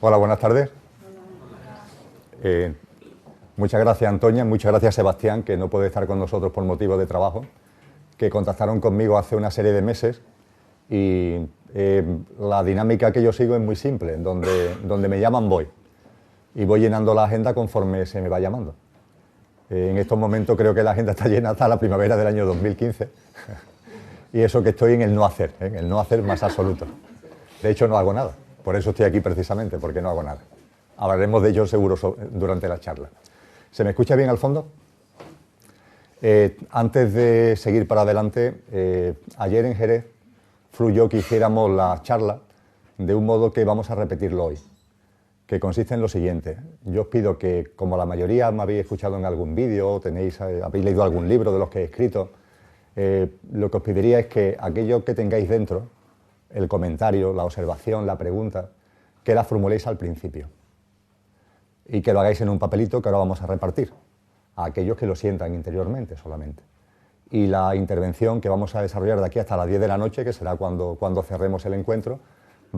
Hola, buenas tardes. Muchas gracias, Antonia, muchas gracias, Sebastián, que no puede estar con nosotros por motivos de trabajo, que contactaron conmigo hace una serie de meses y la dinámica que yo sigo es muy simple, donde me llaman voy y voy llenando la agenda conforme se me va llamando. En estos momentos creo que la agenda está llena hasta la primavera del año 2015 y eso que estoy en el no hacer más absoluto. De hecho, no hago nada, por eso estoy aquí precisamente, porque no hago nada. Hablaremos de ello seguro durante la charla. ¿Se me escucha bien al fondo? Antes de seguir para adelante, ayer en Jerez fluyó que hiciéramos la charla de un modo que vamos a repetirlo hoy, que consiste en lo siguiente. Yo os pido que, como la mayoría me habéis escuchado en algún vídeo, habéis leído algún libro de los que he escrito, lo que os pediría es que aquello que tengáis dentro, el comentario, la observación, la pregunta, que la formuléis al principio y que lo hagáis en un papelito que ahora vamos a repartir a aquellos que lo sientan interiormente solamente. Y la intervención que vamos a desarrollar de aquí hasta las 10 de la noche, que será cuando cerremos el encuentro,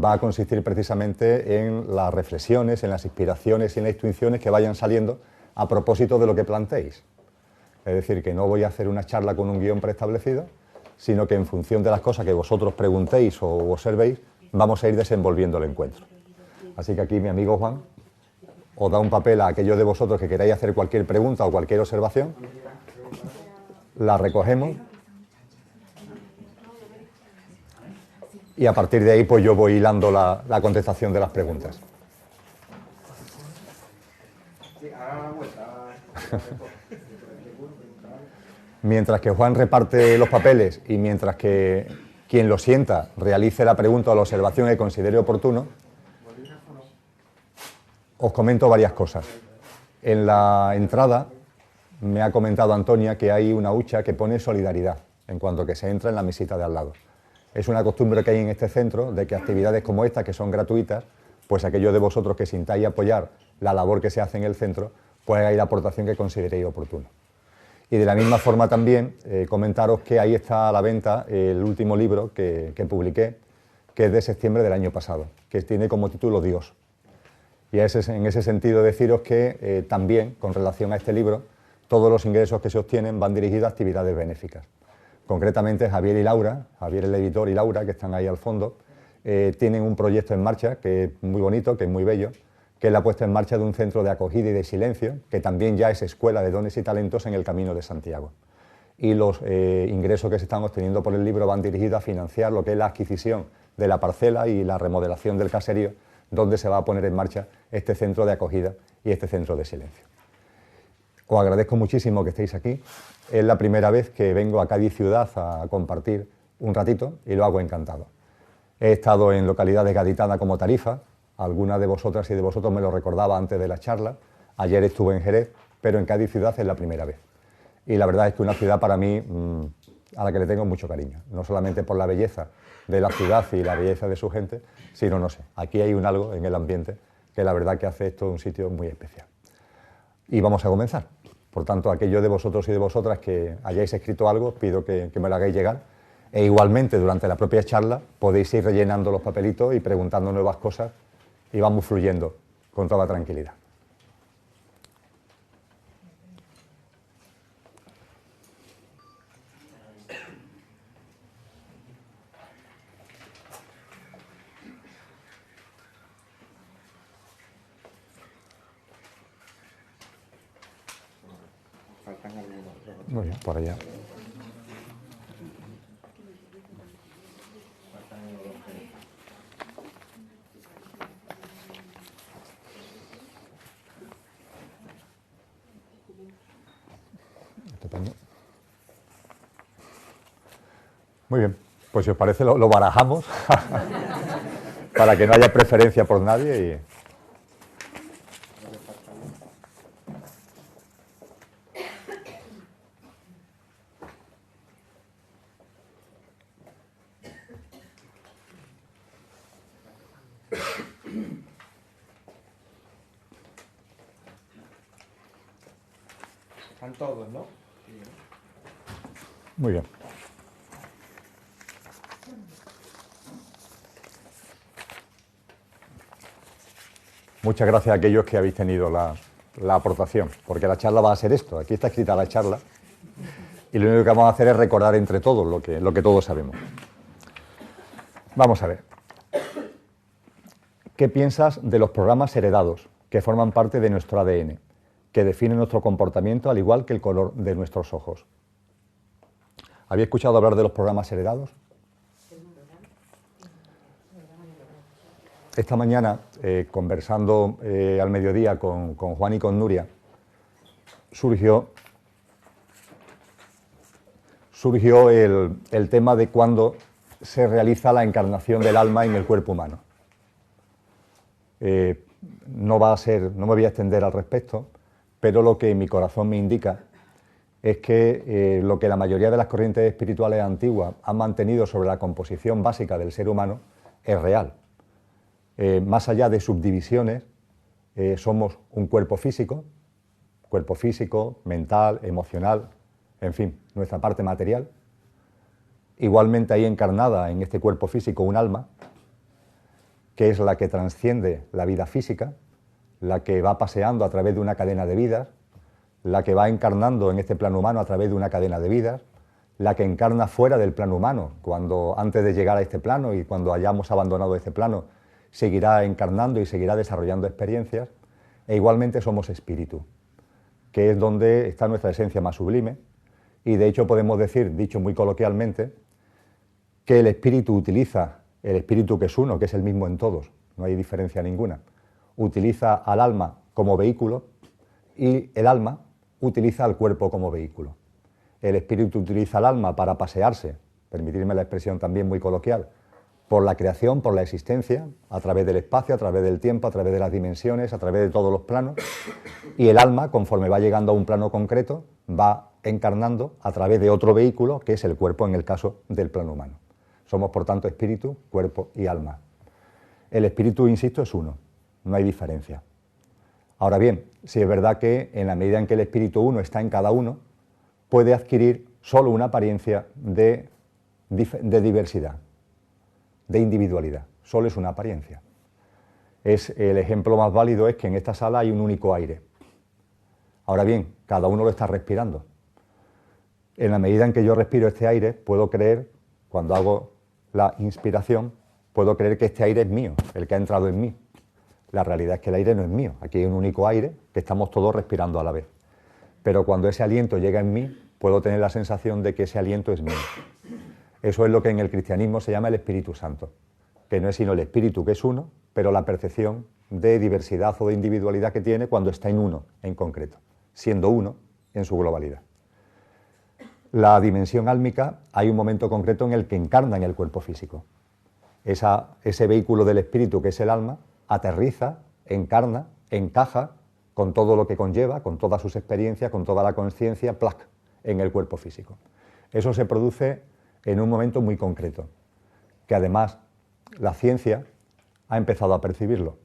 va a consistir precisamente en las reflexiones, en las inspiraciones y en las intuiciones que vayan saliendo a propósito de lo que planteéis. Es decir, que no voy a hacer una charla con un guión preestablecido, sino que en función de las cosas que vosotros preguntéis o observéis, vamos a ir desenvolviendo el encuentro. Así que aquí mi amigo Juan os da un papel a aquellos de vosotros que queráis hacer cualquier pregunta o cualquier observación, la recogemos y a partir de ahí pues yo voy hilando la contestación de las preguntas. Mientras que Juan reparte los papeles y mientras que quien lo sienta realice la pregunta o la observación que considere oportuno, os comento varias cosas. En la entrada me ha comentado Antonia que hay una hucha que pone solidaridad en cuanto que se entra en la mesita de al lado. Es una costumbre que hay en este centro de que actividades como esta, que son gratuitas, pues aquellos de vosotros que sintáis apoyar la labor que se hace en el centro, pues hagáis la aportación que consideréis oportuna. Y de la misma forma también comentaros que ahí está a la venta el último libro que publiqué, que es de septiembre del año pasado, que tiene como título Dios. Y en ese sentido deciros que también, con relación a este libro, todos los ingresos que se obtienen van dirigidos a actividades benéficas. Concretamente, Javier y Laura, Javier el editor y Laura, que están ahí al fondo, tienen un proyecto en marcha que es muy bonito, que es muy bello, que es la puesta en marcha de un centro de acogida y de silencio, que también ya es escuela de dones y talentos en el Camino de Santiago. Y los ingresos que se están obteniendo por el libro van dirigidos a financiar lo que es la adquisición de la parcela y la remodelación del caserío, donde se va a poner en marcha este centro de acogida y este centro de silencio. Os agradezco muchísimo que estéis aquí. Es la primera vez que vengo a Cádiz ciudad a compartir un ratito y lo hago encantado. He estado en localidades gaditanas como Tarifa, alguna de vosotras y de vosotros me lo recordaba antes de la charla. Ayer estuve en Jerez, pero en Cádiz ciudad es la primera vez. Y la verdad es que una ciudad para mí a la que le tengo mucho cariño, no solamente por la belleza de la ciudad y la belleza de su gente, sino, no sé, aquí hay un algo en el ambiente que la verdad que hace esto un sitio muy especial. Y vamos a comenzar. Por tanto, aquellos de vosotros y de vosotras que hayáis escrito algo, pido que me lo hagáis llegar. E igualmente, durante la propia charla, podéis ir rellenando los papelitos y preguntando nuevas cosas y vamos fluyendo con toda tranquilidad. Muy bien, por allá. Estupendo. Muy bien, pues si os parece lo barajamos para que no haya preferencia por nadie y... Están todos, ¿no? Muy bien. Muchas gracias a aquellos que habéis tenido la aportación, porque la charla va a ser esto. Aquí está escrita la charla y lo único que vamos a hacer es recordar entre todos lo que todos sabemos. Vamos a ver. ¿Qué piensas de los programas heredados que forman parte de nuestro ADN, que definen nuestro comportamiento al igual que el color de nuestros ojos? ¿Habéis escuchado hablar de los programas heredados? Esta mañana, conversando al mediodía con Juan y con Nuria, surgió el tema de cuándo se realiza la encarnación del alma en el cuerpo humano. No me voy a extender al respecto, pero lo que mi corazón me indica es que lo que la mayoría de las corrientes espirituales antiguas han mantenido sobre la composición básica del ser humano es real. Más allá de subdivisiones, somos un cuerpo físico, mental, emocional, en fin, nuestra parte material. Igualmente hay encarnada en este cuerpo físico un alma, que es la que trasciende la vida física, la que va paseando a través de una cadena de vidas, la que va encarnando en este plano humano a través de una cadena de vidas, la que encarna fuera del plano humano, cuando antes de llegar a este plano y cuando hayamos abandonado este plano, seguirá encarnando y seguirá desarrollando experiencias, e igualmente somos espíritu, que es donde está nuestra esencia más sublime, y de hecho podemos decir, dicho muy coloquialmente, que el espíritu que es uno, que es el mismo en todos, no hay diferencia ninguna, utiliza al alma como vehículo y el alma utiliza al cuerpo como vehículo. El espíritu utiliza al alma para pasearse, permitirme la expresión también muy coloquial, por la creación, por la existencia, a través del espacio, a través del tiempo, a través de las dimensiones, a través de todos los planos, y el alma, conforme va llegando a un plano concreto, va encarnando a través de otro vehículo, que es el cuerpo en el caso del plano humano. Somos, por tanto, espíritu, cuerpo y alma. El espíritu, insisto, es uno, no hay diferencia. Ahora bien, si es verdad que en la medida en que el espíritu uno está en cada uno, puede adquirir solo una apariencia de diversidad, de individualidad, solo es una apariencia. El ejemplo más válido es que en esta sala hay un único aire. Ahora bien, cada uno lo está respirando. En la medida en que yo respiro este aire, puedo creer, cuando hago la inspiración, puedo creer que este aire es mío, el que ha entrado en mí. La realidad es que el aire no es mío, aquí hay un único aire que estamos todos respirando a la vez. Pero cuando ese aliento llega en mí, puedo tener la sensación de que ese aliento es mío. Eso es lo que en el cristianismo se llama el Espíritu Santo, que no es sino el Espíritu que es uno, pero la percepción de diversidad o de individualidad que tiene cuando está en uno en concreto, siendo uno en su globalidad. La dimensión álmica, hay un momento concreto en el que encarna en el cuerpo físico. Ese vehículo del espíritu que es el alma, aterriza, encarna, encaja con todo lo que conlleva, con todas sus experiencias, con toda la conciencia, ¡plac!, en el cuerpo físico. Eso se produce en un momento muy concreto, que además la ciencia ha empezado a percibirlo.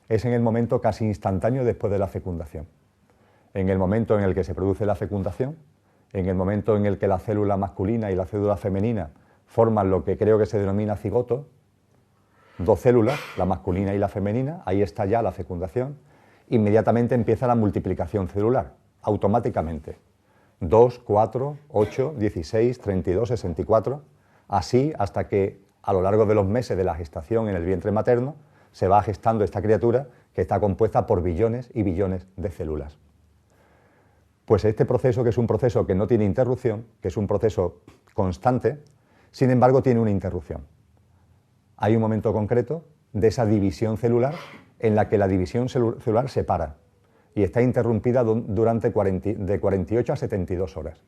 Es en el momento casi instantáneo después de la fecundación. En el momento en el que se produce la fecundación, en el momento en el que la célula masculina y la célula femenina forman lo que creo que se denomina cigoto, dos células, la masculina y la femenina, ahí está ya la fecundación, inmediatamente empieza la multiplicación celular, automáticamente. 2, 4, 8, 16, 32, 64, así hasta que a lo largo de los meses de la gestación en el vientre materno se va gestando esta criatura que está compuesta por billones y billones de células. Pues este proceso, que es un proceso que no tiene interrupción, que es un proceso constante, sin embargo tiene una interrupción. Hay un momento concreto de esa división celular en la que la división celular se para y está interrumpida durante de 48 a 72 horas.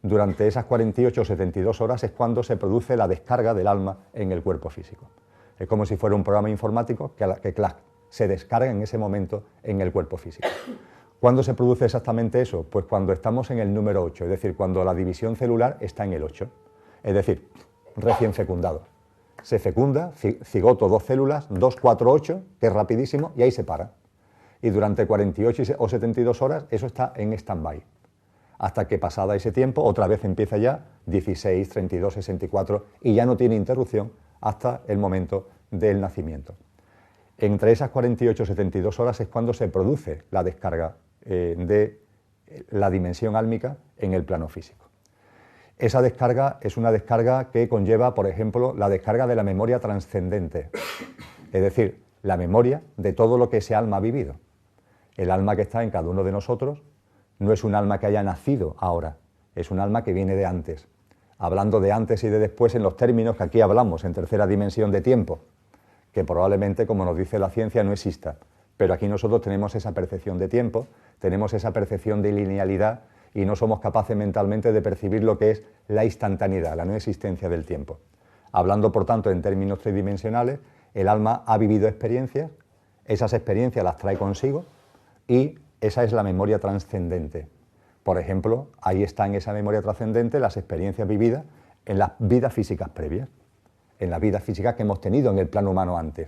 Durante esas 48 o 72 horas es cuando se produce la descarga del alma en el cuerpo físico. Es como si fuera un programa informático que clac, se descarga en ese momento en el cuerpo físico. ¿Cuándo se produce exactamente eso? Pues cuando estamos en el número 8, es decir, cuando la división celular está en el 8, es decir, recién fecundado. Se fecunda, cigoto, 2 células, 2, 4, 8, que es rapidísimo, y ahí se para. Y durante 48 o 72 horas eso está en stand-by. Hasta que pasada ese tiempo, otra vez empieza ya 16, 32, 64, y ya no tiene interrupción hasta el momento del nacimiento. Entre esas 48 o 72 horas es cuando se produce la descarga de la dimensión álmica en el plano físico. Esa descarga es una descarga que conlleva, por ejemplo, la descarga de la memoria trascendente, es decir, la memoria de todo lo que ese alma ha vivido. El alma que está en cada uno de nosotros no es un alma que haya nacido ahora, es un alma que viene de antes. Hablando de antes y de después en los términos que aquí hablamos, en tercera dimensión de tiempo, que probablemente, como nos dice la ciencia, no exista. Pero aquí nosotros tenemos esa percepción de tiempo, tenemos esa percepción de linealidad y no somos capaces mentalmente de percibir lo que es la instantaneidad, la no existencia del tiempo. Hablando, por tanto, en términos tridimensionales, el alma ha vivido experiencias, esas experiencias las trae consigo y esa es la memoria trascendente. Por ejemplo, ahí está en esa memoria trascendente las experiencias vividas en las vidas físicas previas, en las vidas físicas que hemos tenido en el plano humano antes.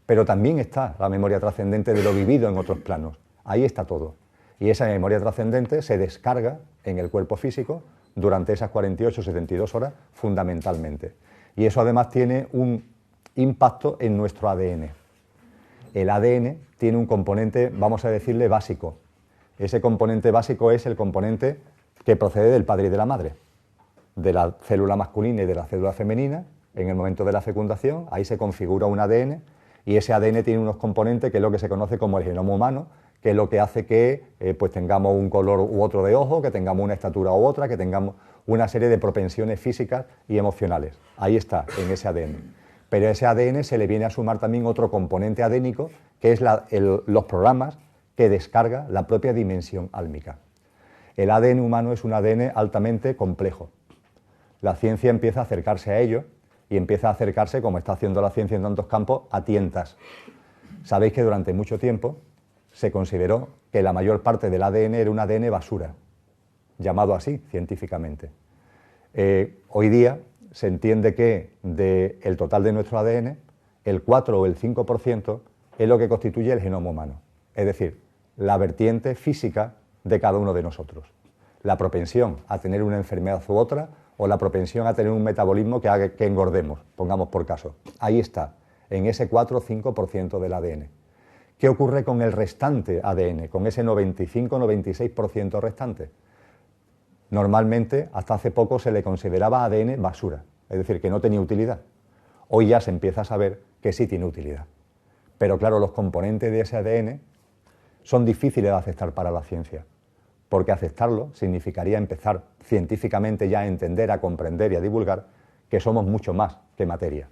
Pero también está la memoria trascendente de lo vivido en otros planos. Ahí está todo. Y esa memoria trascendente se descarga en el cuerpo físico durante esas 48 o 72 horas fundamentalmente. Y eso además tiene un impacto en nuestro ADN. El ADN tiene un componente, vamos a decirle, básico. Ese componente básico es el componente que procede del padre y de la madre, de la célula masculina y de la célula femenina. En el momento de la fecundación, ahí se configura un ADN y ese ADN tiene unos componentes que es lo que se conoce como el genoma humano, que es lo que hace que pues tengamos un color u otro de ojo, que tengamos una estatura u otra, que tengamos una serie de propensiones físicas y emocionales. Ahí está, en ese ADN. Pero a ese ADN se le viene a sumar también otro componente adénico, que es los programas que descarga la propia dimensión álmica. El ADN humano es un ADN altamente complejo. La ciencia empieza a acercarse a ello y empieza a acercarse, como está haciendo la ciencia en tantos campos, a tientas. Sabéis que durante mucho tiempo se consideró que la mayor parte del ADN era un ADN basura, llamado así científicamente. Hoy día se entiende que del total de nuestro ADN, el 4 o el 5% es lo que constituye el genoma humano, es decir, la vertiente física de cada uno de nosotros. La propensión a tener una enfermedad u otra, o la propensión a tener un metabolismo que haga que engordemos, pongamos por caso. Ahí está, en ese 4 o 5% del ADN. ¿Qué ocurre con el restante ADN, con ese 95-96% restante? Normalmente, hasta hace poco, se le consideraba ADN basura, es decir, que no tenía utilidad. Hoy ya se empieza a saber que sí tiene utilidad. Pero claro, los componentes de ese ADN son difíciles de aceptar para la ciencia, porque aceptarlo significaría empezar científicamente ya a entender, a comprender y a divulgar que somos mucho más que materia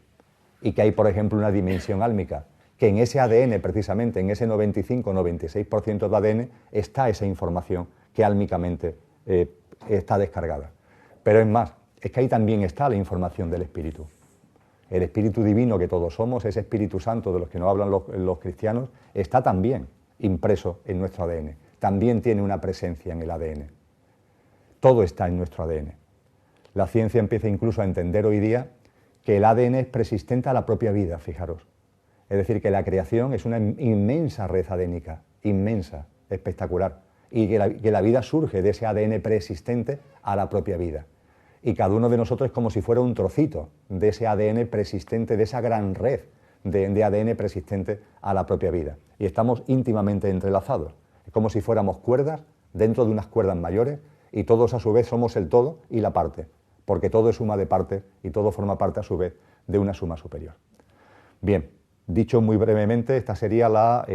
y que hay, por ejemplo, una dimensión álmica, que en ese ADN, precisamente, en ese 95-96% de ADN, está esa información que álmicamente está descargada. Pero es más, es que ahí también está la información del Espíritu. El Espíritu Divino que todos somos, ese Espíritu Santo de los que no hablan los cristianos, está también impreso en nuestro ADN. También tiene una presencia en el ADN. Todo está en nuestro ADN. La ciencia empieza incluso a entender hoy día que el ADN es persistente a la propia vida, fijaros. Es decir, que la creación es una inmensa red adénica, inmensa, espectacular, y que la vida surge de ese ADN preexistente a la propia vida. Y cada uno de nosotros es como si fuera un trocito de ese ADN preexistente, de esa gran red de ADN preexistente a la propia vida. Y estamos íntimamente entrelazados. Es como si fuéramos cuerdas dentro de unas cuerdas mayores y todos a su vez somos el todo y la parte, porque todo es suma de partes y todo forma parte a su vez de una suma superior. Bien, dicho muy brevemente, esta sería la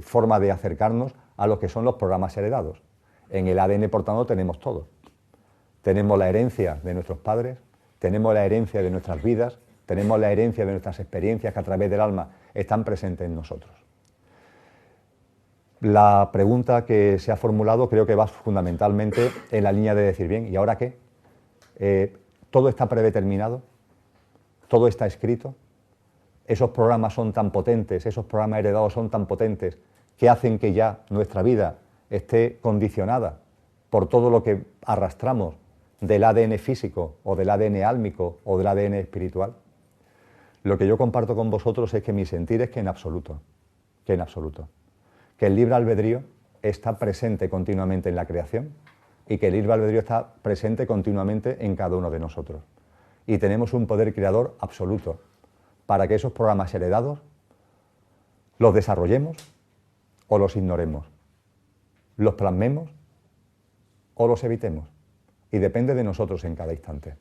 forma de acercarnos a lo que son los programas heredados. En el ADN, por tanto, tenemos todo. Tenemos la herencia de nuestros padres, tenemos la herencia de nuestras vidas, tenemos la herencia de nuestras experiencias que a través del alma están presentes en nosotros. La pregunta que se ha formulado creo que va fundamentalmente en la línea de decir, bien, ¿y ahora qué? ¿Todo está predeterminado? ¿Todo está escrito? ¿Esos programas son tan potentes, esos programas heredados son tan potentes que hacen que ya nuestra vida esté condicionada por todo lo que arrastramos del ADN físico o del ADN álmico o del ADN espiritual? Lo que yo comparto con vosotros es que mi sentir es que en absoluto, que el libre albedrío está presente continuamente en la creación y que el libre albedrío está presente continuamente en cada uno de nosotros. Y tenemos un poder creador absoluto para que esos programas heredados los desarrollemos o los ignoremos, los plasmemos o los evitemos. Y depende de nosotros en cada instante.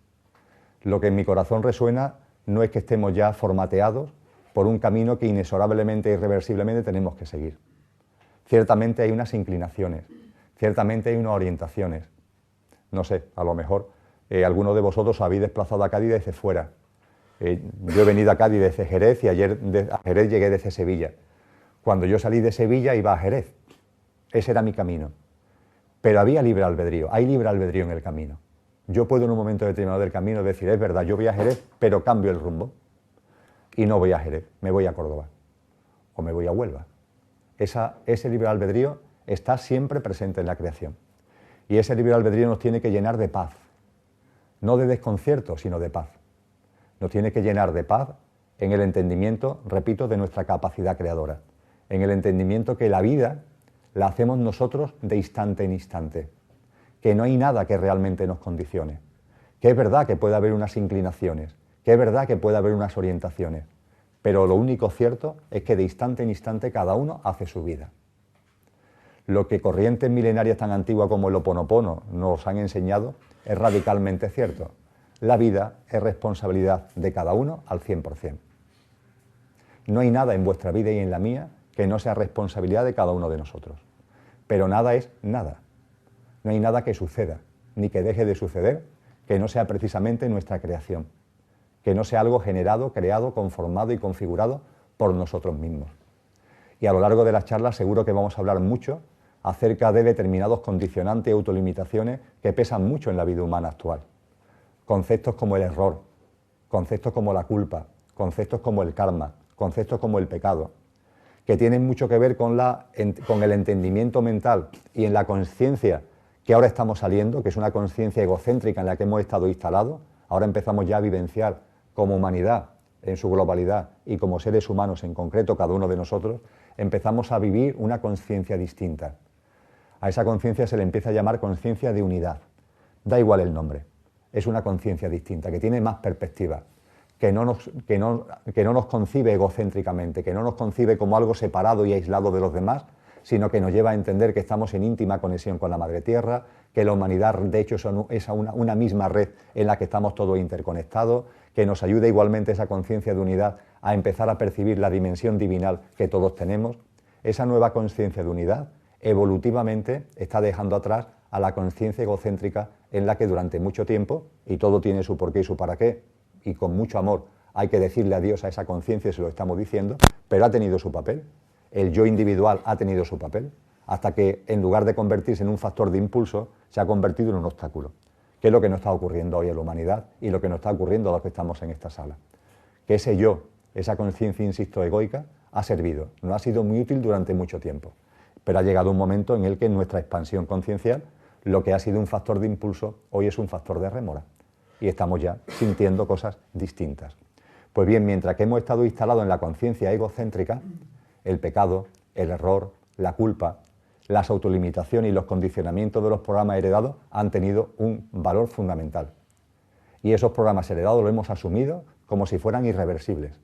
Lo que en mi corazón resuena no es que estemos ya formateados por un camino que inexorablemente e irreversiblemente tenemos que seguir. Ciertamente hay unas inclinaciones, ciertamente hay unas orientaciones. No sé, a lo mejor algunos de vosotros os habéis desplazado a Cádiz desde fuera. Yo he venido a Cádiz desde Jerez y ayer a Jerez llegué desde Sevilla. Cuando yo salí de Sevilla iba a Jerez. Ese era mi camino. Pero había libre albedrío, hay libre albedrío en el camino. Yo puedo en un momento determinado del camino decir, es verdad, yo voy a Jerez, pero cambio el rumbo. Y no voy a Jerez, me voy a Córdoba. O me voy a Huelva. Ese libre albedrío está siempre presente en la creación. Y ese libre albedrío nos tiene que llenar de paz. No de desconcierto, sino de paz. Nos tiene que llenar de paz en el entendimiento, repito, de nuestra capacidad creadora. En el entendimiento que la vida la hacemos nosotros de instante en instante. Que no hay nada que realmente nos condicione. Que es verdad que puede haber unas inclinaciones, que es verdad que puede haber unas orientaciones, pero lo único cierto es que de instante en instante cada uno hace su vida. Lo que corrientes milenarias tan antiguas como el Ho Oponopono nos han enseñado es radicalmente cierto. La vida es responsabilidad de cada uno al 100%. No hay nada en vuestra vida y en la mía que no sea responsabilidad de cada uno de nosotros. Pero nada es nada. No hay nada que suceda, ni que deje de suceder, que no sea precisamente nuestra creación, que no sea algo generado, creado, conformado y configurado por nosotros mismos. Y a lo largo de las charlas seguro que vamos a hablar mucho acerca de determinados condicionantes y autolimitaciones que pesan mucho en la vida humana actual. Conceptos como el error, conceptos como la culpa, conceptos como el karma, conceptos como el pecado, que tienen mucho que ver con el entendimiento mental y en la conciencia que ahora estamos saliendo, que es una conciencia egocéntrica en la que hemos estado instalados. Ahora empezamos ya a vivenciar como humanidad en su globalidad y como seres humanos en concreto, cada uno de nosotros, empezamos a vivir una conciencia distinta. A esa conciencia se le empieza a llamar conciencia de unidad. Da igual el nombre, es una conciencia distinta, que tiene más perspectiva, que no nos concibe egocéntricamente, que no nos concibe como algo separado y aislado de los demás, sino que nos lleva a entender que estamos en íntima conexión con la Madre Tierra, que la humanidad de hecho es una misma red en la que estamos todos interconectados, que nos ayuda igualmente esa conciencia de unidad a empezar a percibir la dimensión divinal que todos tenemos. Esa nueva conciencia de unidad evolutivamente está dejando atrás a la conciencia egocéntrica en la que durante mucho tiempo, y todo tiene su porqué y su para qué, y con mucho amor hay que decirle adiós a esa conciencia, y se lo estamos diciendo, pero ha tenido su papel. El yo individual ha tenido su papel, hasta que en lugar de convertirse en un factor de impulso, se ha convertido en un obstáculo. ¿Qué es lo que nos está ocurriendo hoy a la humanidad y lo que nos está ocurriendo a los que estamos en esta sala? Que ese yo, esa conciencia, insisto, egoica, ha servido, no ha sido muy útil durante mucho tiempo, pero ha llegado un momento en el que en nuestra expansión conciencial, lo que ha sido un factor de impulso, hoy es un factor de rémora, y estamos ya sintiendo cosas distintas. Pues bien, mientras que hemos estado instalados en la conciencia egocéntrica, el pecado, el error, la culpa, las autolimitaciones y los condicionamientos de los programas heredados han tenido un valor fundamental. Y esos programas heredados los hemos asumido como si fueran irreversibles.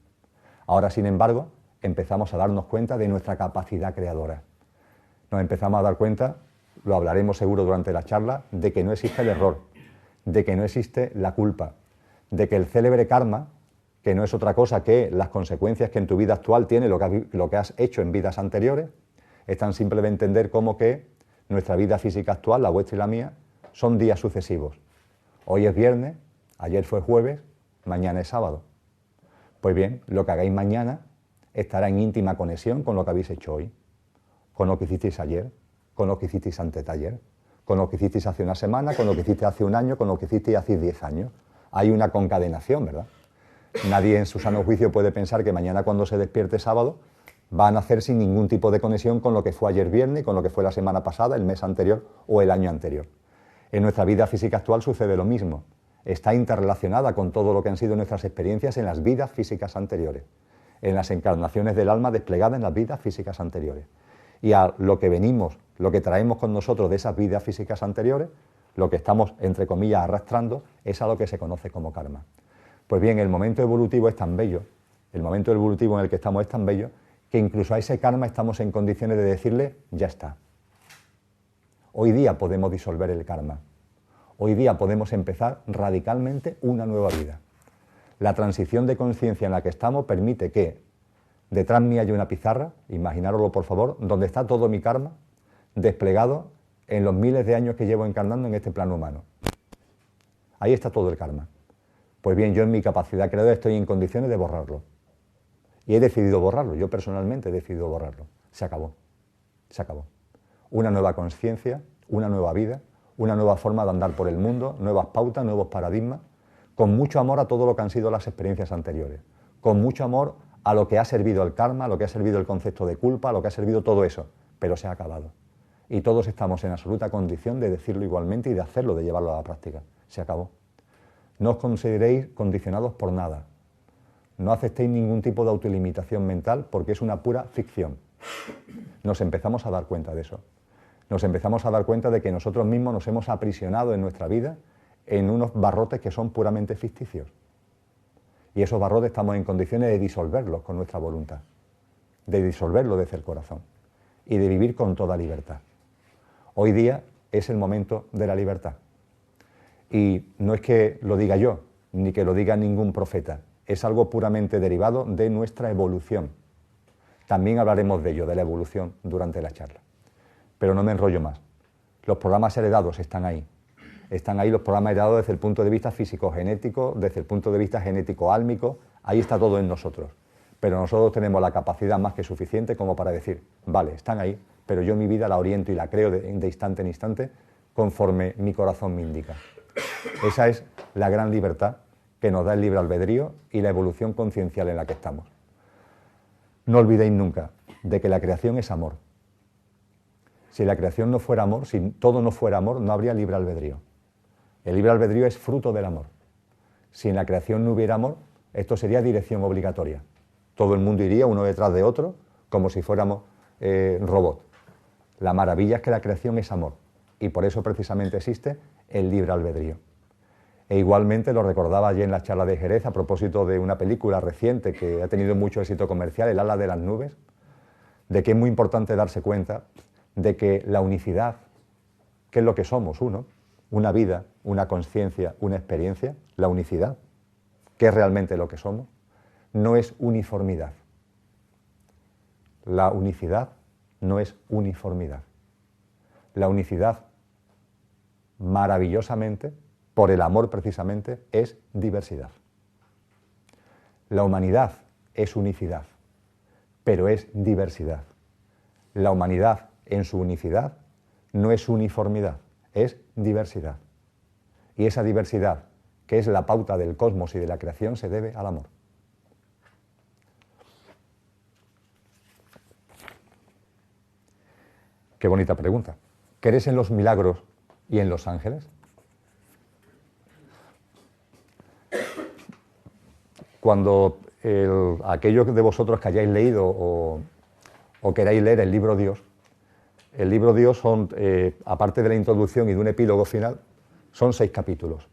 Ahora, sin embargo, empezamos a darnos cuenta de nuestra capacidad creadora. Nos empezamos a dar cuenta, lo hablaremos seguro durante la charla, de que no existe el error, de que no existe la culpa, de que el célebre karma, que no es otra cosa que las consecuencias que en tu vida actual tiene lo que has hecho en vidas anteriores, es tan simple de entender como que nuestra vida física actual, la vuestra y la mía, son días sucesivos. Hoy es viernes, ayer fue jueves, mañana es sábado. Pues bien, lo que hagáis mañana estará en íntima conexión con lo que habéis hecho hoy, con lo que hicisteis ayer, con lo que hicisteis antes de ayer, con lo que hicisteis hace una semana, con lo que hicisteis hace un año, con lo que hicisteis hace 10 años. Hay una concadenación, ¿verdad? Nadie en su sano juicio puede pensar que mañana cuando se despierte sábado va a nacer sin ningún tipo de conexión con lo que fue ayer viernes, con lo que fue la semana pasada, el mes anterior o el año anterior. En nuestra vida física actual sucede lo mismo. Está interrelacionada con todo lo que han sido nuestras experiencias en las vidas físicas anteriores, en las encarnaciones del alma desplegadas en las vidas físicas anteriores. Y a lo que venimos, lo que traemos con nosotros de esas vidas físicas anteriores, lo que estamos, entre comillas, arrastrando, es a lo que se conoce como karma. Pues bien, el momento evolutivo es tan bello, el momento evolutivo en el que estamos es tan bello, que incluso a ese karma estamos en condiciones de decirle, ya está. Hoy día podemos disolver el karma. Hoy día podemos empezar radicalmente una nueva vida. La transición de conciencia en la que estamos permite que detrás mía haya una pizarra, imaginároslo por favor, donde está todo mi karma desplegado en los miles de años que llevo encarnando en este plano humano. Ahí está todo el karma. Pues bien, yo en mi capacidad creadora estoy en condiciones de borrarlo. Y he decidido borrarlo, yo personalmente he decidido borrarlo. Se acabó, se acabó. Una nueva conciencia, una nueva vida, una nueva forma de andar por el mundo, nuevas pautas, nuevos paradigmas, con mucho amor a todo lo que han sido las experiencias anteriores, con mucho amor a lo que ha servido el karma, a lo que ha servido el concepto de culpa, a lo que ha servido todo eso, pero se ha acabado. Y todos estamos en absoluta condición de decirlo igualmente y de hacerlo, de llevarlo a la práctica. Se acabó. No os consideréis condicionados por nada. No aceptéis ningún tipo de autolimitación mental porque es una pura ficción. Nos empezamos a dar cuenta de eso. Nos empezamos a dar cuenta de que nosotros mismos nos hemos aprisionado en nuestra vida en unos barrotes que son puramente ficticios. Y esos barrotes estamos en condiciones de disolverlos con nuestra voluntad, de disolverlos desde el corazón y de vivir con toda libertad. Hoy día es el momento de la libertad. Y no es que lo diga yo, ni que lo diga ningún profeta, es algo puramente derivado de nuestra evolución. También hablaremos de ello, de la evolución, durante la charla. Pero no me enrollo más. Los programas heredados están ahí. Están ahí los programas heredados desde el punto de vista físico-genético, desde el punto de vista genético-álmico, ahí está todo en nosotros. Pero nosotros tenemos la capacidad más que suficiente como para decir, vale, están ahí, pero yo mi vida la oriento y la creo de instante en instante conforme mi corazón me indica. Esa es la gran libertad que nos da el libre albedrío y la evolución conciencial en la que estamos. No olvidéis nunca de que la creación es amor. Si la creación no fuera amor, si todo no fuera amor, no habría libre albedrío. El libre albedrío es fruto del amor. Si en la creación no hubiera amor, esto sería dirección obligatoria. Todo el mundo iría uno detrás de otro como si fuéramos robots. La maravilla es que la creación es amor y por eso precisamente existe el libre albedrío. E igualmente lo recordaba ayer en la charla de Jerez a propósito de una película reciente que ha tenido mucho éxito comercial, El ala de las nubes, de que es muy importante darse cuenta de que la unicidad, que es lo que somos, una vida, una conciencia, una experiencia, la unicidad, que es realmente lo que somos, no es uniformidad. La unicidad no es uniformidad. La unicidad, maravillosamente, por el amor precisamente, es diversidad. La humanidad es unicidad, pero es diversidad. La humanidad en su unicidad no es uniformidad, es diversidad. Y esa diversidad, que es la pauta del cosmos y de la creación, se debe al amor. Qué bonita pregunta. ¿Crees en los milagros y en los ángeles? Cuando aquellos de vosotros que hayáis leído o queráis leer el libro Dios son, aparte de la introducción y de un epílogo final, son 6 capítulos.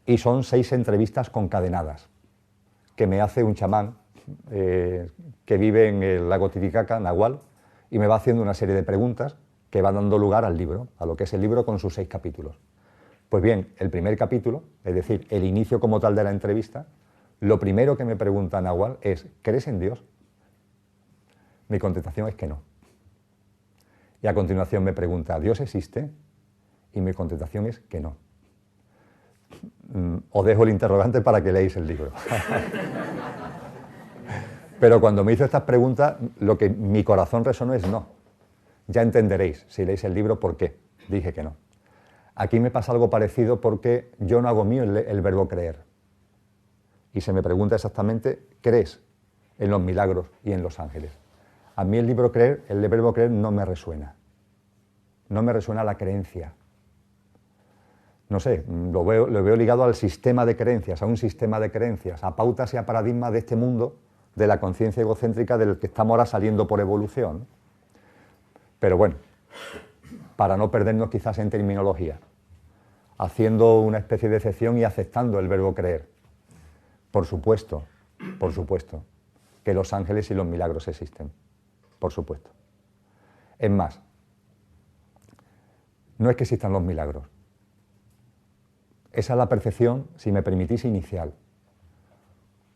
Y son 6 entrevistas concadenadas que me hace un chamán que vive en el lago Titicaca, Nahual, y me va haciendo una serie de preguntas que va dando lugar al libro, a lo que es el libro con sus 6 capítulos. Pues bien, el primer capítulo, es decir, el inicio como tal de la entrevista, lo primero que me pregunta Nahual es, ¿crees en Dios? Mi contestación es que no. Y a continuación me pregunta, ¿Dios existe? Y mi contestación es que no. Os dejo el interrogante para que leáis el libro. Pero cuando me hizo estas preguntas, lo que mi corazón resonó es no. Ya entenderéis, si leéis el libro, por qué dije que no. Aquí me pasa algo parecido porque yo no hago mío el verbo creer. Y se me pregunta exactamente, ¿crees en los milagros y en los ángeles? A mí el verbo creer no me resuena. No me resuena la creencia. No sé, lo veo ligado al sistema de creencias, a un sistema de creencias, a pautas y a paradigmas de este mundo, de la conciencia egocéntrica del que estamos ahora saliendo por evolución. Pero bueno, para no perdernos quizás en terminología, haciendo una especie de excepción y aceptando el verbo creer. Por supuesto, que los ángeles y los milagros existen, por supuesto. Es más, no es que existan los milagros. Esa es la percepción, si me permitís, inicial.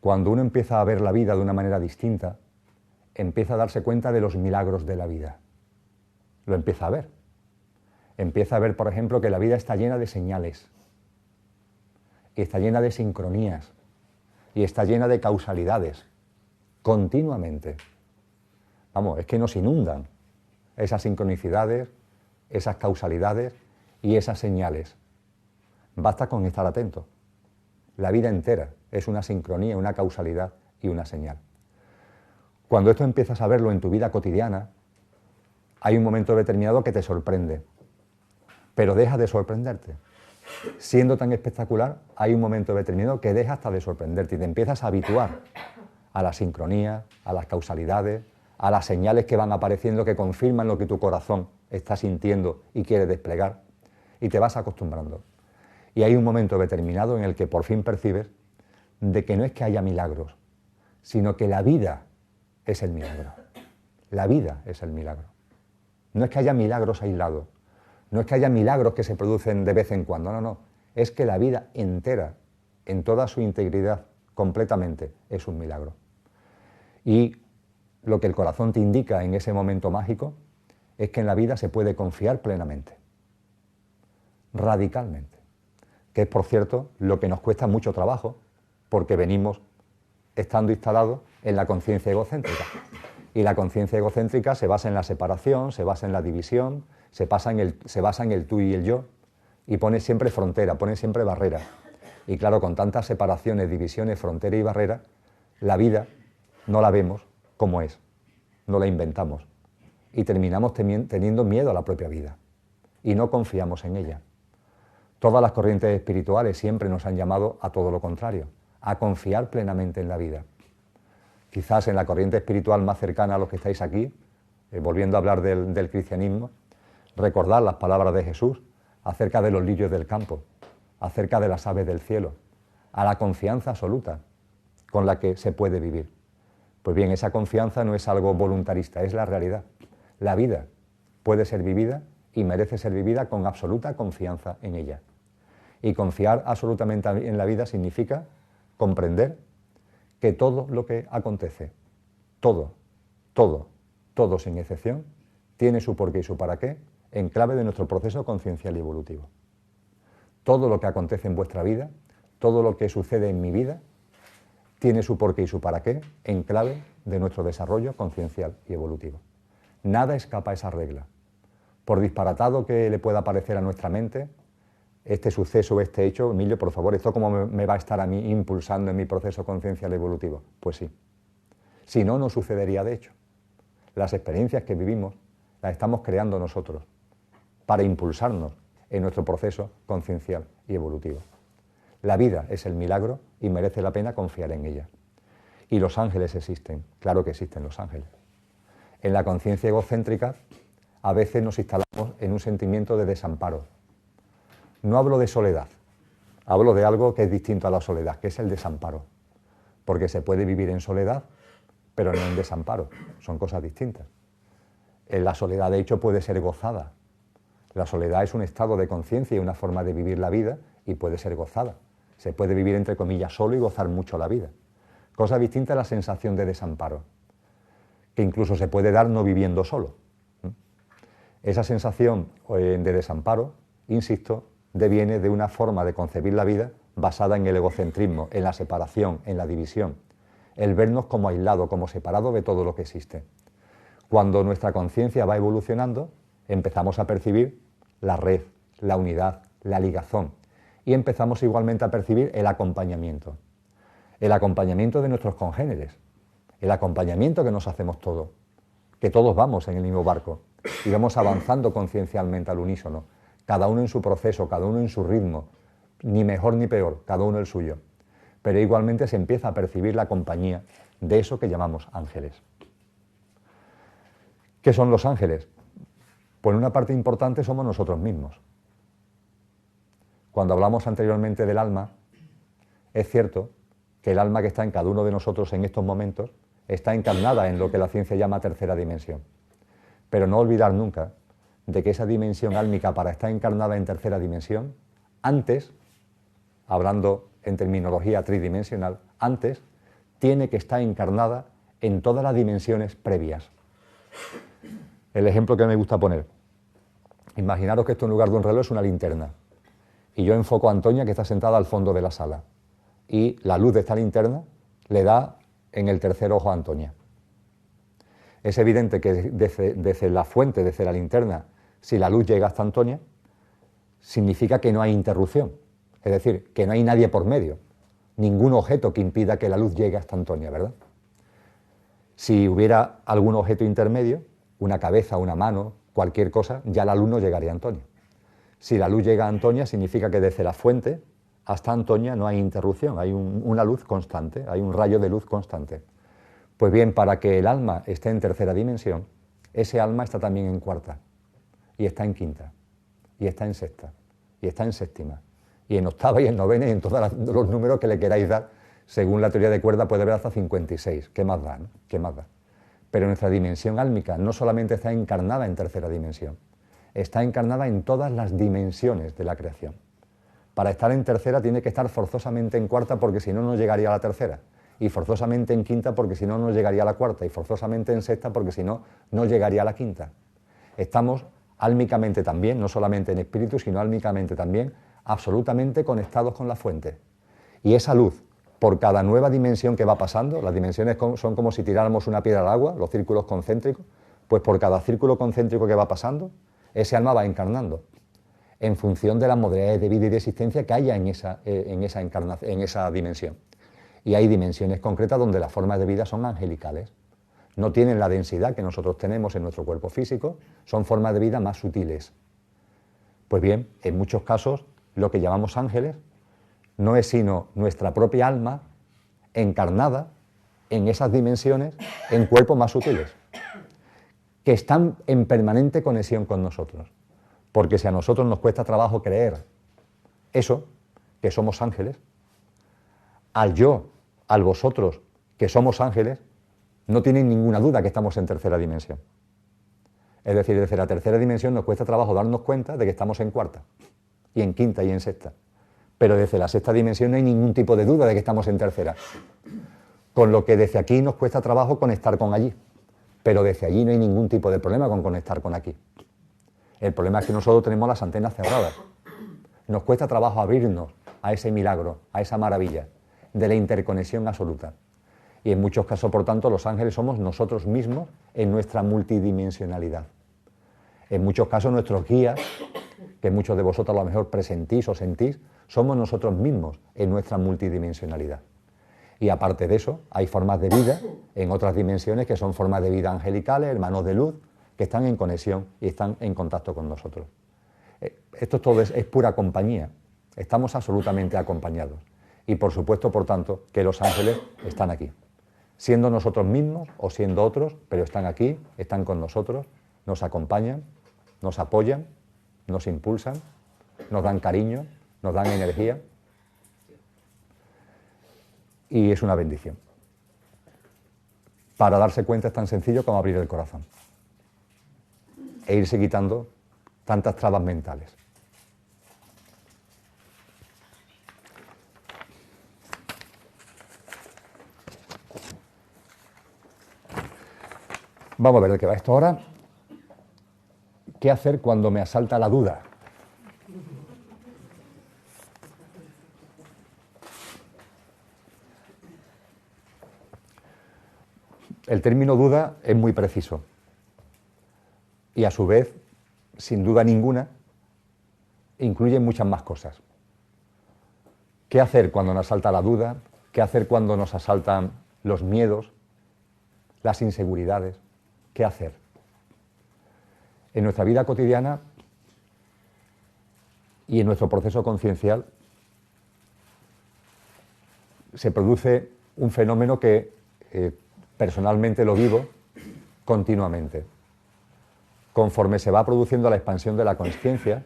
Cuando uno empieza a ver la vida de una manera distinta, empieza a darse cuenta de los milagros de la vida. Lo empieza a ver. Empieza a ver, por ejemplo, que la vida está llena de señales, y está llena de sincronías, y está llena de causalidades, continuamente. Vamos, es que nos inundan esas sincronicidades, esas causalidades y esas señales. Basta con estar atento. La vida entera es una sincronía, una causalidad y una señal. Cuando esto empiezas a verlo en tu vida cotidiana, hay un momento determinado que te sorprende, pero deja de sorprenderte. Siendo tan espectacular, hay un momento determinado que deja hasta de sorprenderte y te empiezas a habituar a la sincronía, a las causalidades, a las señales que van apareciendo que confirman lo que tu corazón está sintiendo y quiere desplegar, y te vas acostumbrando. Y hay un momento determinado en el que por fin percibes de que no es que haya milagros, sino que la vida es el milagro. La vida es el milagro. No es que haya milagros aislados, no es que haya milagros que se producen de vez en cuando, no, no. Es que la vida entera, en toda su integridad, completamente, es un milagro. Y lo que el corazón te indica en ese momento mágico es que en la vida se puede confiar plenamente, radicalmente, que es, por cierto, lo que nos cuesta mucho trabajo, porque venimos estando instalados en la conciencia egocéntrica. Y la conciencia egocéntrica se basa en la separación, se basa en la división, se basa en el tú y el yo, y pone siempre frontera, pone siempre barrera. Y claro, con tantas separaciones, divisiones, frontera y barrera, la vida no la vemos como es, no la inventamos. Y terminamos teniendo miedo a la propia vida. Y no confiamos en ella. Todas las corrientes espirituales siempre nos han llamado a todo lo contrario, a confiar plenamente en la vida. Quizás en la corriente espiritual más cercana a los que estáis aquí, volviendo a hablar del cristianismo, recordad las palabras de Jesús acerca de los lirios del campo, acerca de las aves del cielo, a la confianza absoluta con la que se puede vivir. Pues bien, esa confianza no es algo voluntarista, es la realidad. La vida puede ser vivida y merece ser vivida con absoluta confianza en ella. Y confiar absolutamente en la vida significa comprender que todo lo que acontece, todo sin excepción, tiene su porqué y su para qué en clave de nuestro proceso conciencial y evolutivo. Todo lo que acontece en vuestra vida, todo lo que sucede en mi vida, tiene su porqué y su para qué en clave de nuestro desarrollo conciencial y evolutivo. Nada escapa a esa regla. Por disparatado que le pueda parecer a nuestra mente, este suceso, este hecho, Emilio, por favor, ¿esto cómo me va a estar a mí impulsando en mi proceso conciencial evolutivo? Pues sí. Si no, no sucedería de hecho. Las experiencias que vivimos las estamos creando nosotros para impulsarnos en nuestro proceso conciencial y evolutivo. La vida es el milagro y merece la pena confiar en ella. Y los ángeles existen, claro que existen los ángeles. En la conciencia egocéntrica a veces nos instalamos en un sentimiento de desamparo. No hablo de soledad, hablo de algo que es distinto a la soledad, que es el desamparo. Porque se puede vivir en soledad, pero no en desamparo, son cosas distintas. La soledad, de hecho, puede ser gozada. La soledad es un estado de conciencia y una forma de vivir la vida y puede ser gozada. Se puede vivir, entre comillas, solo y gozar mucho la vida. Cosa distinta a la sensación de desamparo, que incluso se puede dar no viviendo solo. Esa sensación de desamparo, insisto, deviene de una forma de concebir la vida basada en el egocentrismo, en la separación, en la división, el vernos como aislados, como separados de todo lo que existe. Cuando nuestra conciencia va evolucionando, empezamos a percibir la red, la unidad, la ligazón, y empezamos igualmente a percibir el acompañamiento de nuestros congéneres, el acompañamiento que nos hacemos todos, que todos vamos en el mismo barco y vamos avanzando conciencialmente al unísono, cada uno en su proceso, cada uno en su ritmo, ni mejor ni peor, cada uno el suyo. Pero igualmente se empieza a percibir la compañía de eso que llamamos ángeles. ¿Qué son los ángeles? Pues una parte importante somos nosotros mismos. Cuando hablamos anteriormente del alma, es cierto que el alma que está en cada uno de nosotros en estos momentos está encarnada en lo que la ciencia llama tercera dimensión. Pero no olvidar nunca de que esa dimensión álmica, para estar encarnada en tercera dimensión, antes, hablando en terminología tridimensional, antes tiene que estar encarnada en todas las dimensiones previas. El ejemplo que me gusta poner: imaginaros que esto en lugar de un reloj es una linterna, y yo enfoco a Antonia, que está sentada al fondo de la sala, y la luz de esta linterna le da en el tercer ojo a Antonia. Es evidente que desde la fuente, desde la linterna, si la luz llega hasta Antonia, significa que no hay interrupción, es decir, que no hay nadie por medio, ningún objeto que impida que la luz llegue hasta Antonia, ¿verdad? Si hubiera algún objeto intermedio, una cabeza, una mano, cualquier cosa, ya la luz no llegaría a Antonia. Si la luz llega a Antonia, significa que desde la fuente hasta Antonia no hay interrupción, hay una luz constante, hay un rayo de luz constante. Pues bien, para que el alma esté en tercera dimensión, ese alma está también en cuarta, y está en quinta, y está en sexta, y está en séptima, y en octava, y en novena, y en todos los números que le queráis dar. Según la teoría de cuerda puede haber hasta 56, ¿qué más da, no? ¿Qué más da? Pero nuestra dimensión álmica no solamente está encarnada en tercera dimensión, está encarnada en todas las dimensiones de la creación. Para estar en tercera tiene que estar forzosamente en cuarta, porque si no, no llegaría a la tercera, y forzosamente en quinta, porque si no, no llegaría a la cuarta, y forzosamente en sexta, porque si no, no llegaría a la quinta. Estamos álmicamente también, no solamente en espíritu, sino álmicamente también, absolutamente conectados con la fuente. Y esa luz, por cada nueva dimensión que va pasando, las dimensiones son como si tiráramos una piedra al agua, los círculos concéntricos, pues por cada círculo concéntrico que va pasando, ese alma va encarnando, en función de las modalidades de vida y de existencia que haya en esa dimensión. Y hay dimensiones concretas donde las formas de vida son angelicales. No tienen la densidad que nosotros tenemos en nuestro cuerpo físico, son formas de vida más sutiles. Pues bien, en muchos casos, lo que llamamos ángeles no es sino nuestra propia alma encarnada en esas dimensiones, en cuerpos más sutiles, que están en permanente conexión con nosotros. Porque si a nosotros nos cuesta trabajo creer eso, que somos ángeles, al yo, al vosotros, que somos ángeles, no tienen ninguna duda que estamos en tercera dimensión. Es decir, desde la tercera dimensión nos cuesta trabajo darnos cuenta de que estamos en cuarta, y en quinta y en sexta. Pero desde la sexta dimensión no hay ningún tipo de duda de que estamos en tercera. Con lo que desde aquí nos cuesta trabajo conectar con allí. Pero desde allí no hay ningún tipo de problema con conectar con aquí. El problema es que nosotros tenemos las antenas cerradas. Nos cuesta trabajo abrirnos a ese milagro, a esa maravilla de la interconexión absoluta. Y en muchos casos, por tanto, los ángeles somos nosotros mismos en nuestra multidimensionalidad. En muchos casos, nuestros guías, que muchos de vosotros a lo mejor presentís o sentís, somos nosotros mismos en nuestra multidimensionalidad. Y aparte de eso, hay formas de vida en otras dimensiones que son formas de vida angelicales, hermanos de luz, que están en conexión y están en contacto con nosotros. Esto todo es pura compañía. Estamos absolutamente acompañados. Y por supuesto, por tanto, que los ángeles están aquí. Siendo nosotros mismos o siendo otros, pero están aquí, están con nosotros, nos acompañan, nos apoyan, nos impulsan, nos dan cariño, nos dan energía. Y es una bendición. Para darse cuenta es tan sencillo como abrir el corazón e irse quitando tantas trabas mentales. Vamos a ver de qué va esto ahora. ¿Qué hacer cuando me asalta la duda? El término duda es muy preciso y a su vez, sin duda ninguna, incluye muchas más cosas. ¿Qué hacer cuando nos asalta la duda? ¿Qué hacer cuando nos asaltan los miedos, las inseguridades? ¿Qué hacer? En nuestra vida cotidiana y en nuestro proceso conciencial se produce un fenómeno que personalmente lo vivo continuamente. Conforme se va produciendo la expansión de la consciencia,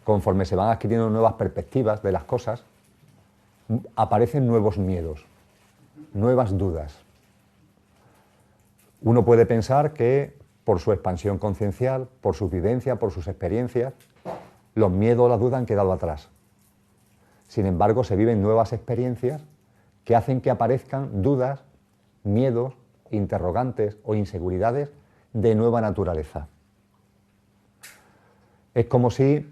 conforme se van adquiriendo nuevas perspectivas de las cosas, aparecen nuevos miedos, nuevas dudas. Uno puede pensar que por su expansión conciencial, por su vivencia, por sus experiencias, los miedos o las dudas han quedado atrás. Sin embargo, se viven nuevas experiencias que hacen que aparezcan dudas, miedos, interrogantes o inseguridades de nueva naturaleza. Es como si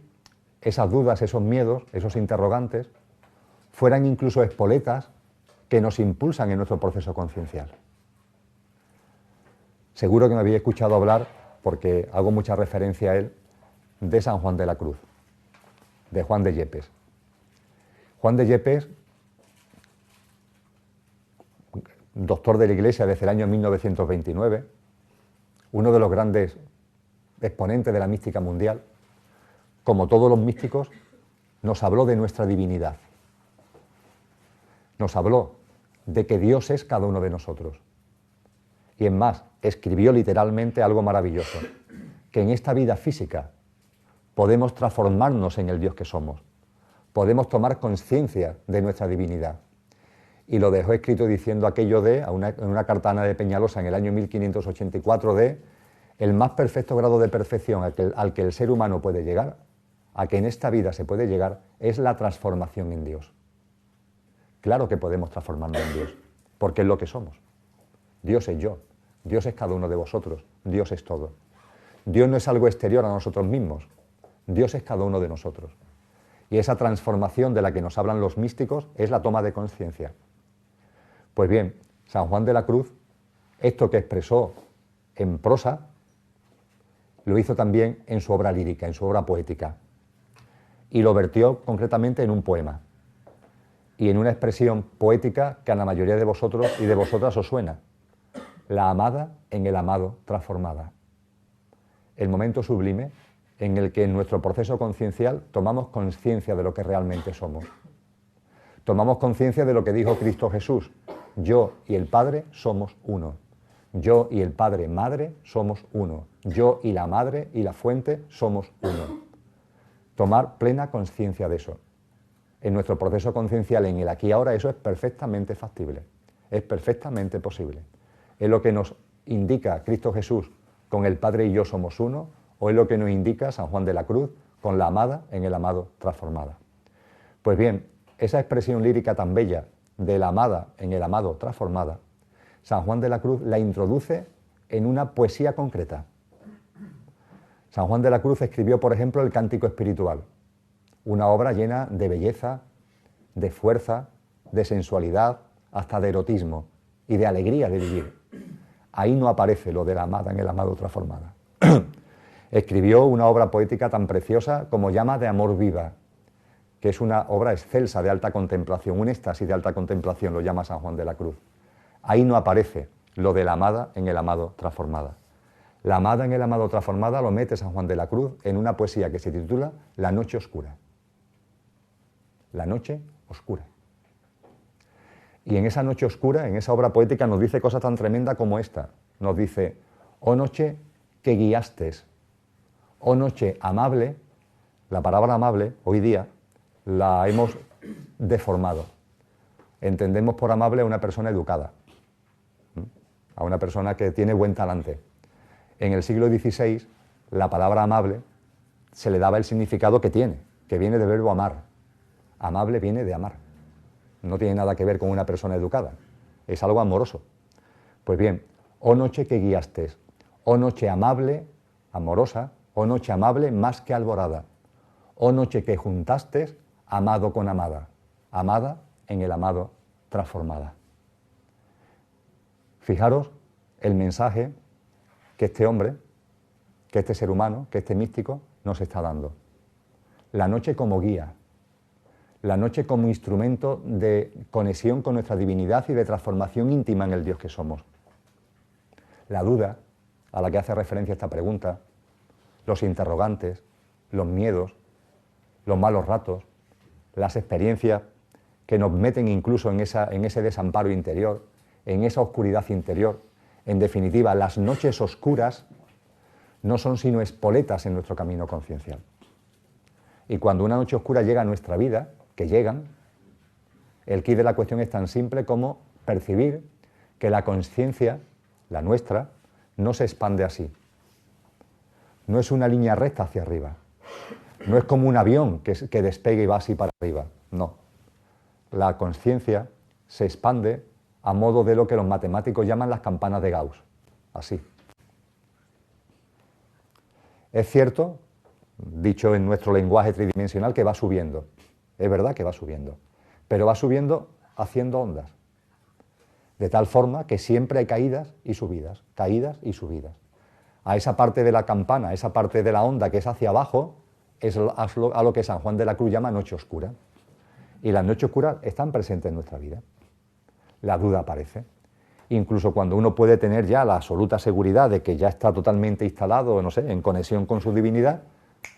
esas dudas, esos miedos, esos interrogantes, fueran incluso espoletas que nos impulsan en nuestro proceso conciencial. Seguro que me habéis escuchado hablar, porque hago mucha referencia a él, de San Juan de la Cruz, de Juan de Yepes. Juan de Yepes, doctor de la Iglesia desde el año 1929, uno de los grandes exponentes de la mística mundial, como todos los místicos, nos habló de nuestra divinidad. Nos habló de que Dios es cada uno de nosotros. Y en más, escribió literalmente algo maravilloso, que en esta vida física podemos transformarnos en el Dios que somos, podemos tomar conciencia de nuestra divinidad. Y lo dejó escrito diciendo aquello de, en una carta a Ana de Peñalosa en el año 1584, de el más perfecto grado de perfección al que el ser humano puede llegar, a que en esta vida se puede llegar, es la transformación en Dios. Claro que podemos transformarnos en Dios, porque es lo que somos. Dios es yo, Dios es cada uno de vosotros, Dios es todo. Dios no es algo exterior a nosotros mismos, Dios es cada uno de nosotros. Y esa transformación de la que nos hablan los místicos es la toma de conciencia. Pues bien, San Juan de la Cruz, esto que expresó en prosa, lo hizo también en su obra lírica, en su obra poética. Y lo vertió concretamente en un poema. Y en una expresión poética que a la mayoría de vosotros y de vosotras os suena. La amada en el amado transformada. El momento sublime en el que en nuestro proceso conciencial tomamos conciencia de lo que realmente somos. Tomamos conciencia de lo que dijo Cristo Jesús. Yo y el Padre somos uno. Yo y el Padre Madre somos uno. Yo y la Madre y la Fuente somos uno. Tomar plena conciencia de eso. En nuestro proceso conciencial, en el aquí y ahora, eso es perfectamente factible. Es perfectamente posible. Es lo que nos indica Cristo Jesús con el Padre y yo somos uno, o es lo que nos indica San Juan de la Cruz con la amada en el amado transformada. Pues bien, esa expresión lírica tan bella de la amada en el amado transformada, San Juan de la Cruz la introduce en una poesía concreta. San Juan de la Cruz escribió, por ejemplo, el Cántico Espiritual, una obra llena de belleza, de fuerza, de sensualidad, hasta de erotismo y de alegría de vivir. Ahí no aparece lo de la amada en el amado transformada. Escribió una obra poética tan preciosa como Llama de amor viva, que es una obra excelsa de alta contemplación, un éxtasis de alta contemplación, lo llama San Juan de la Cruz. Ahí no aparece lo de la amada en el amado transformada. La amada en el amado transformada lo mete San Juan de la Cruz en una poesía que se titula La noche oscura. La noche oscura. Y en esa noche oscura, en esa obra poética, nos dice cosas tan tremendas como esta. Nos dice, oh noche que guiastes, oh noche amable. La palabra amable, hoy día, la hemos deformado. Entendemos por amable a una persona educada, a una persona que tiene buen talante. En el siglo XVI, la palabra amable se le daba el significado que tiene, que viene del verbo amar. Amable viene de amar. No tiene nada que ver con una persona educada. Es algo amoroso. Pues bien, oh noche que guiastes, oh noche amable, amorosa, oh noche amable más que alborada, oh noche que juntastes, amado con amada, amada en el amado transformada. Fijaros el mensaje que este hombre, que este ser humano, que este místico nos está dando. La noche como guía, la noche como instrumento de conexión con nuestra divinidad y de transformación íntima en el Dios que somos. La duda a la que hace referencia esta pregunta, los interrogantes, los miedos, los malos ratos, las experiencias que nos meten incluso en ese desamparo interior, en esa oscuridad interior. En definitiva, las noches oscuras no son sino espoletas en nuestro camino conciencial. Y cuando una noche oscura llega a nuestra vida, que llegan, el quid de la cuestión es tan simple como percibir que la conciencia, la nuestra, no se expande así. No es una línea recta hacia arriba. No es como un avión que despegue y va así para arriba. No. La conciencia se expande a modo de lo que los matemáticos llaman las campanas de Gauss. Así. Es cierto, dicho en nuestro lenguaje tridimensional, que va subiendo. Es verdad que va subiendo. Pero va subiendo haciendo ondas. De tal forma que siempre hay caídas y subidas, caídas y subidas. A esa parte de la campana, a esa parte de la onda que es hacia abajo, es a lo que San Juan de la Cruz llama noche oscura. Y las noches oscuras están presentes en nuestra vida. La duda aparece. Incluso cuando uno puede tener ya la absoluta seguridad de que ya está totalmente instalado, no sé, en conexión con su divinidad,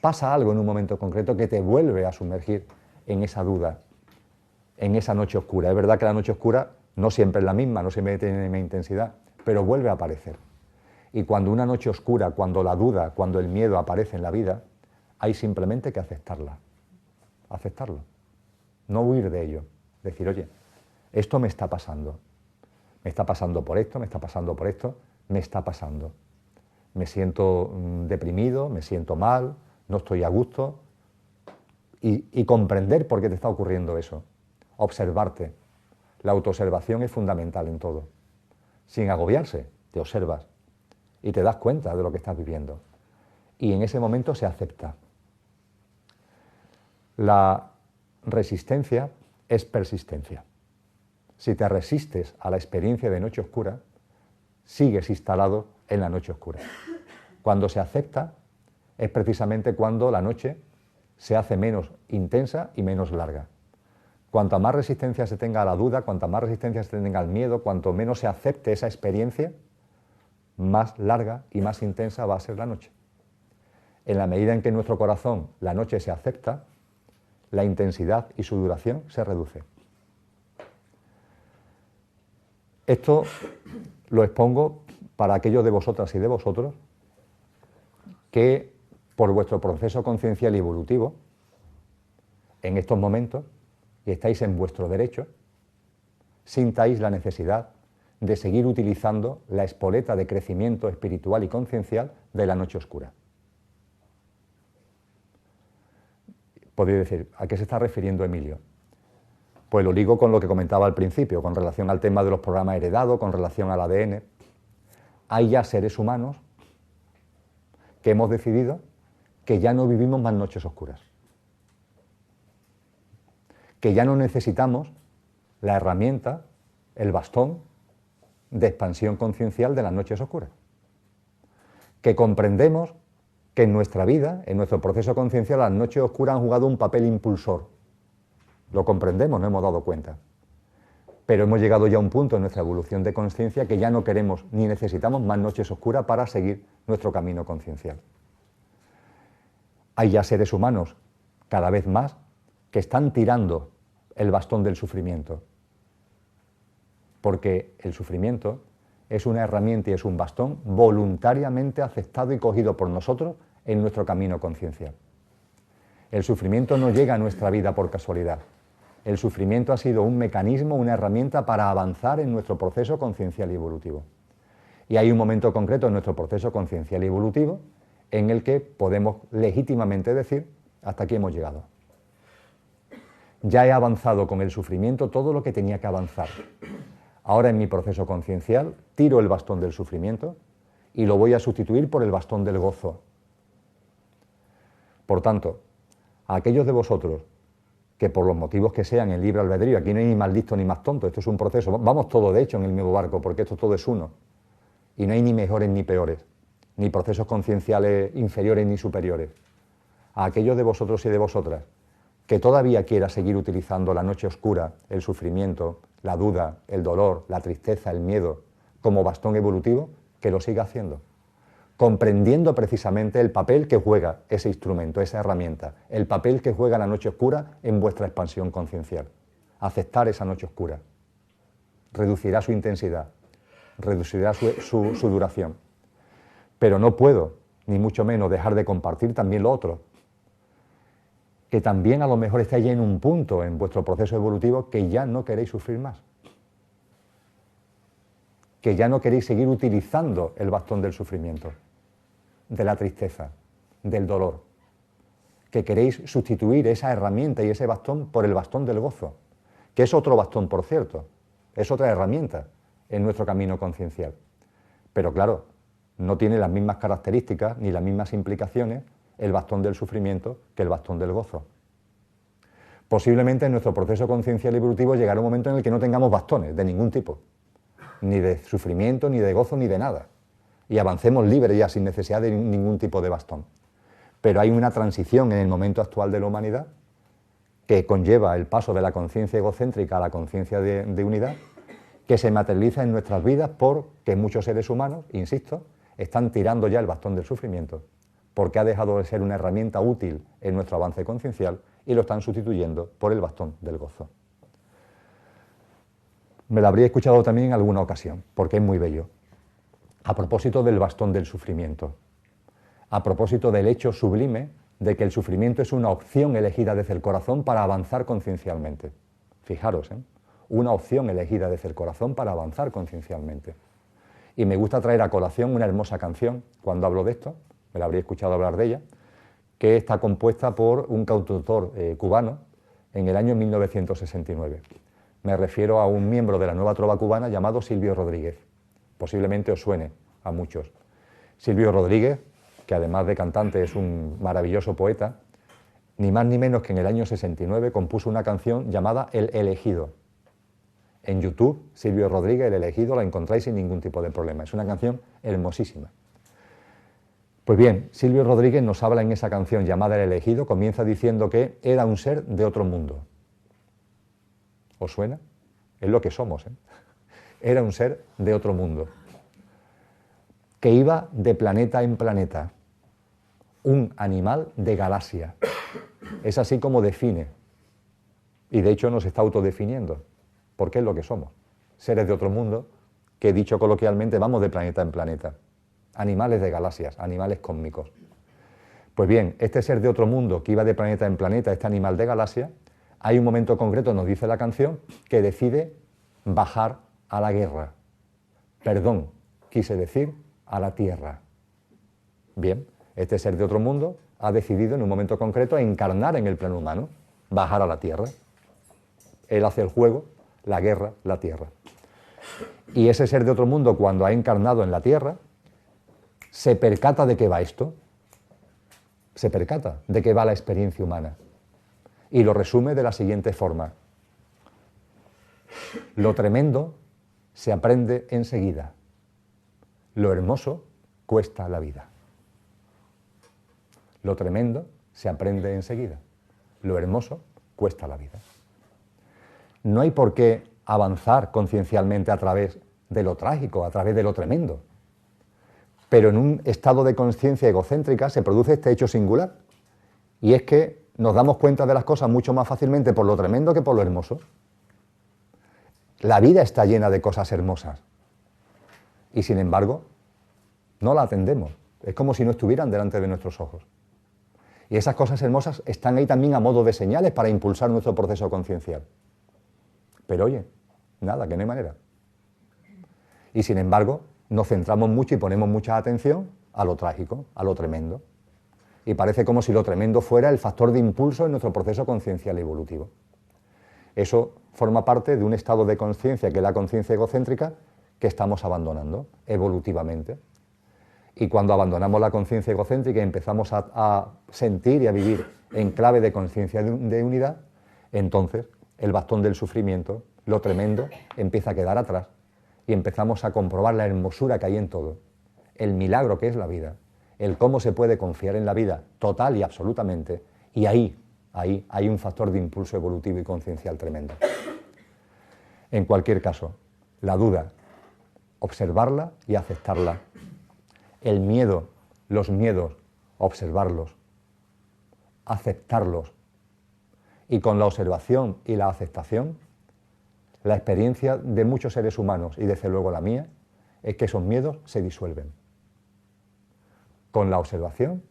pasa algo en un momento concreto que te vuelve a sumergir en esa duda, en esa noche oscura. Es verdad que la noche oscura no siempre es la misma, no siempre tiene la misma intensidad, pero vuelve a aparecer. Y cuando una noche oscura, cuando la duda, cuando el miedo aparece en la vida, hay simplemente que aceptarla, aceptarlo, no huir de ello, decir, oye, esto me está pasando por esto, me está pasando por esto, me está pasando. Me siento deprimido, me siento mal, no estoy a gusto, y comprender por qué te está ocurriendo eso, observarte. La autoobservación es fundamental en todo. Sin agobiarse, te observas y te das cuenta de lo que estás viviendo. Y en ese momento se acepta. La resistencia es persistencia. Si te resistes a la experiencia de noche oscura, sigues instalado en la noche oscura. Cuando se acepta, es precisamente cuando la noche se hace menos intensa y menos larga. Cuanta más resistencia se tenga a la duda, cuanta más resistencia se tenga al miedo, cuanto menos se acepte esa experiencia, más larga y más intensa va a ser la noche. En la medida en que en nuestro corazón la noche se acepta, la intensidad y su duración se reduce. Esto lo expongo para aquellos de vosotras y de vosotros que por vuestro proceso conciencial y evolutivo, en estos momentos, y estáis en vuestro derecho, sintáis la necesidad de seguir utilizando la espoleta de crecimiento espiritual y conciencial de la noche oscura. Podéis decir, ¿a qué se está refiriendo Emilio? Pues lo ligo con lo que comentaba al principio, con relación al tema de los programas heredados, con relación al ADN. Hay ya seres humanos que hemos decidido que ya no vivimos más noches oscuras, que ya no necesitamos la herramienta, el bastón de expansión conciencial de las noches oscuras, que comprendemos que en nuestra vida, en nuestro proceso conciencial, las noches oscuras han jugado un papel impulsor. Lo comprendemos, nos hemos dado cuenta. Pero hemos llegado ya a un punto en nuestra evolución de conciencia que ya no queremos ni necesitamos más noches oscuras para seguir nuestro camino conciencial. Hay ya seres humanos, cada vez más, que están tirando el bastón del sufrimiento. Porque el sufrimiento es una herramienta y es un bastón voluntariamente aceptado y cogido por nosotros en nuestro camino conciencial. El sufrimiento no llega a nuestra vida por casualidad. El sufrimiento ha sido un mecanismo, una herramienta para avanzar en nuestro proceso conciencial y evolutivo. Y hay un momento concreto en nuestro proceso conciencial y evolutivo en el que podemos legítimamente decir, hasta aquí hemos llegado. Ya he avanzado con el sufrimiento todo lo que tenía que avanzar. Ahora en mi proceso conciencial tiro el bastón del sufrimiento y lo voy a sustituir por el bastón del gozo. Por tanto, a aquellos de vosotros que por los motivos que sean en libre albedrío, aquí no hay ni más listo ni más tonto, esto es un proceso, vamos todos de hecho en el mismo barco porque esto todo es uno y no hay ni mejores ni peores, ni procesos concienciales inferiores ni superiores. A aquellos de vosotros y de vosotras que todavía quiera seguir utilizando la noche oscura, el sufrimiento, la duda, el dolor, la tristeza, el miedo como bastón evolutivo, que lo siga haciendo, comprendiendo precisamente el papel que juega ese instrumento, esa herramienta, el papel que juega la noche oscura en vuestra expansión conciencial. Aceptar esa noche oscura reducirá su intensidad, reducirá su duración. Pero no puedo, ni mucho menos, dejar de compartir también lo otro, que también a lo mejor estáis ya en un punto en vuestro proceso evolutivo que ya no queréis sufrir más. que ya no queréis seguir utilizando el bastón del sufrimiento, de la tristeza, del dolor, que queréis sustituir esa herramienta y ese bastón por el bastón del gozo, que es otro bastón, por cierto, es otra herramienta en nuestro camino conciencial. Pero claro, no tiene las mismas características ni las mismas implicaciones el bastón del sufrimiento que el bastón del gozo. Posiblemente en nuestro proceso conciencial y evolutivo llegará un momento en el que no tengamos bastones de ningún tipo, ni de sufrimiento, ni de gozo, ni de nada, y avancemos libres ya sin necesidad de ningún tipo de bastón. Pero hay una transición en el momento actual de la humanidad que conlleva el paso de la conciencia egocéntrica a la conciencia de unidad, que se materializa en nuestras vidas porque muchos seres humanos, insisto, están tirando ya el bastón del sufrimiento, porque ha dejado de ser una herramienta útil en nuestro avance conciencial y lo están sustituyendo por el bastón del gozo. Me lo habría escuchado también en alguna ocasión, porque es muy bello. A propósito del bastón del sufrimiento, a propósito del hecho sublime de que el sufrimiento es una opción elegida desde el corazón para avanzar conciencialmente. Fijaros, una opción elegida desde el corazón para avanzar conciencialmente. Y me gusta traer a colación una hermosa canción, cuando hablo de esto, me la habría escuchado hablar de ella, que está compuesta por un cantautor cubano en el año 1969. Me refiero a un miembro de la nueva trova cubana llamado Silvio Rodríguez. Posiblemente os suene a muchos. Silvio Rodríguez, que además de cantante es un maravilloso poeta, ni más ni menos que en el año 69 compuso una canción llamada El Elegido. En YouTube, Silvio Rodríguez, El Elegido, la encontráis sin ningún tipo de problema. Es una canción hermosísima. Pues bien, Silvio Rodríguez nos habla en esa canción llamada El Elegido, comienza diciendo que era un ser de otro mundo. ¿Os suena? Es lo que somos, ¿eh? Era un ser de otro mundo, que iba de planeta en planeta, un animal de galaxia. Es así como define, y de hecho nos está autodefiniendo, porque es lo que somos, seres de otro mundo, que dicho coloquialmente vamos de planeta en planeta, animales de galaxias, animales cósmicos. Pues bien, este ser de otro mundo que iba de planeta en planeta, este animal de galaxia, hay un momento concreto, nos dice la canción, que decide bajar a la guerra. Perdón, quise decir a la tierra. Bien, este ser de otro mundo ha decidido en un momento concreto encarnar en el plano humano, bajar a la tierra. Él hace el juego, la guerra, la tierra. Y ese ser de otro mundo, cuando ha encarnado en la tierra, se percata de qué va esto, se percata de qué va la experiencia humana. Y lo resume de la siguiente forma. Lo tremendo se aprende enseguida. Lo hermoso cuesta la vida. Lo tremendo se aprende enseguida. Lo hermoso cuesta la vida. No hay por qué avanzar conciencialmente a través de lo trágico, a través de lo tremendo. Pero en un estado de conciencia egocéntrica se produce este hecho singular. Y es que nos damos cuenta de las cosas mucho más fácilmente por lo tremendo que por lo hermoso. La vida está llena de cosas hermosas. Y sin embargo, no la atendemos. Es como si no estuvieran delante de nuestros ojos. Y esas cosas hermosas están ahí también a modo de señales para impulsar nuestro proceso conciencial. Pero oye, nada, que no hay manera. Y sin embargo, nos centramos mucho y ponemos mucha atención a lo trágico, a lo tremendo. Y parece como si lo tremendo fuera el factor de impulso en nuestro proceso conciencial y evolutivo. Eso forma parte de un estado de conciencia, que es la conciencia egocéntrica, que estamos abandonando evolutivamente. Y cuando abandonamos la conciencia egocéntrica y empezamos a sentir y a vivir en clave de conciencia de unidad, entonces el bastón del sufrimiento, lo tremendo, empieza a quedar atrás y empezamos a comprobar la hermosura que hay en todo, el milagro que es la vida, el cómo se puede confiar en la vida total y absolutamente, y ahí hay un factor de impulso evolutivo y conciencial tremendo. En cualquier caso, la duda, observarla y aceptarla. El miedo, los miedos, observarlos, aceptarlos. Y con la observación y la aceptación, la experiencia de muchos seres humanos, y desde luego la mía, es que esos miedos se disuelven. Con la observación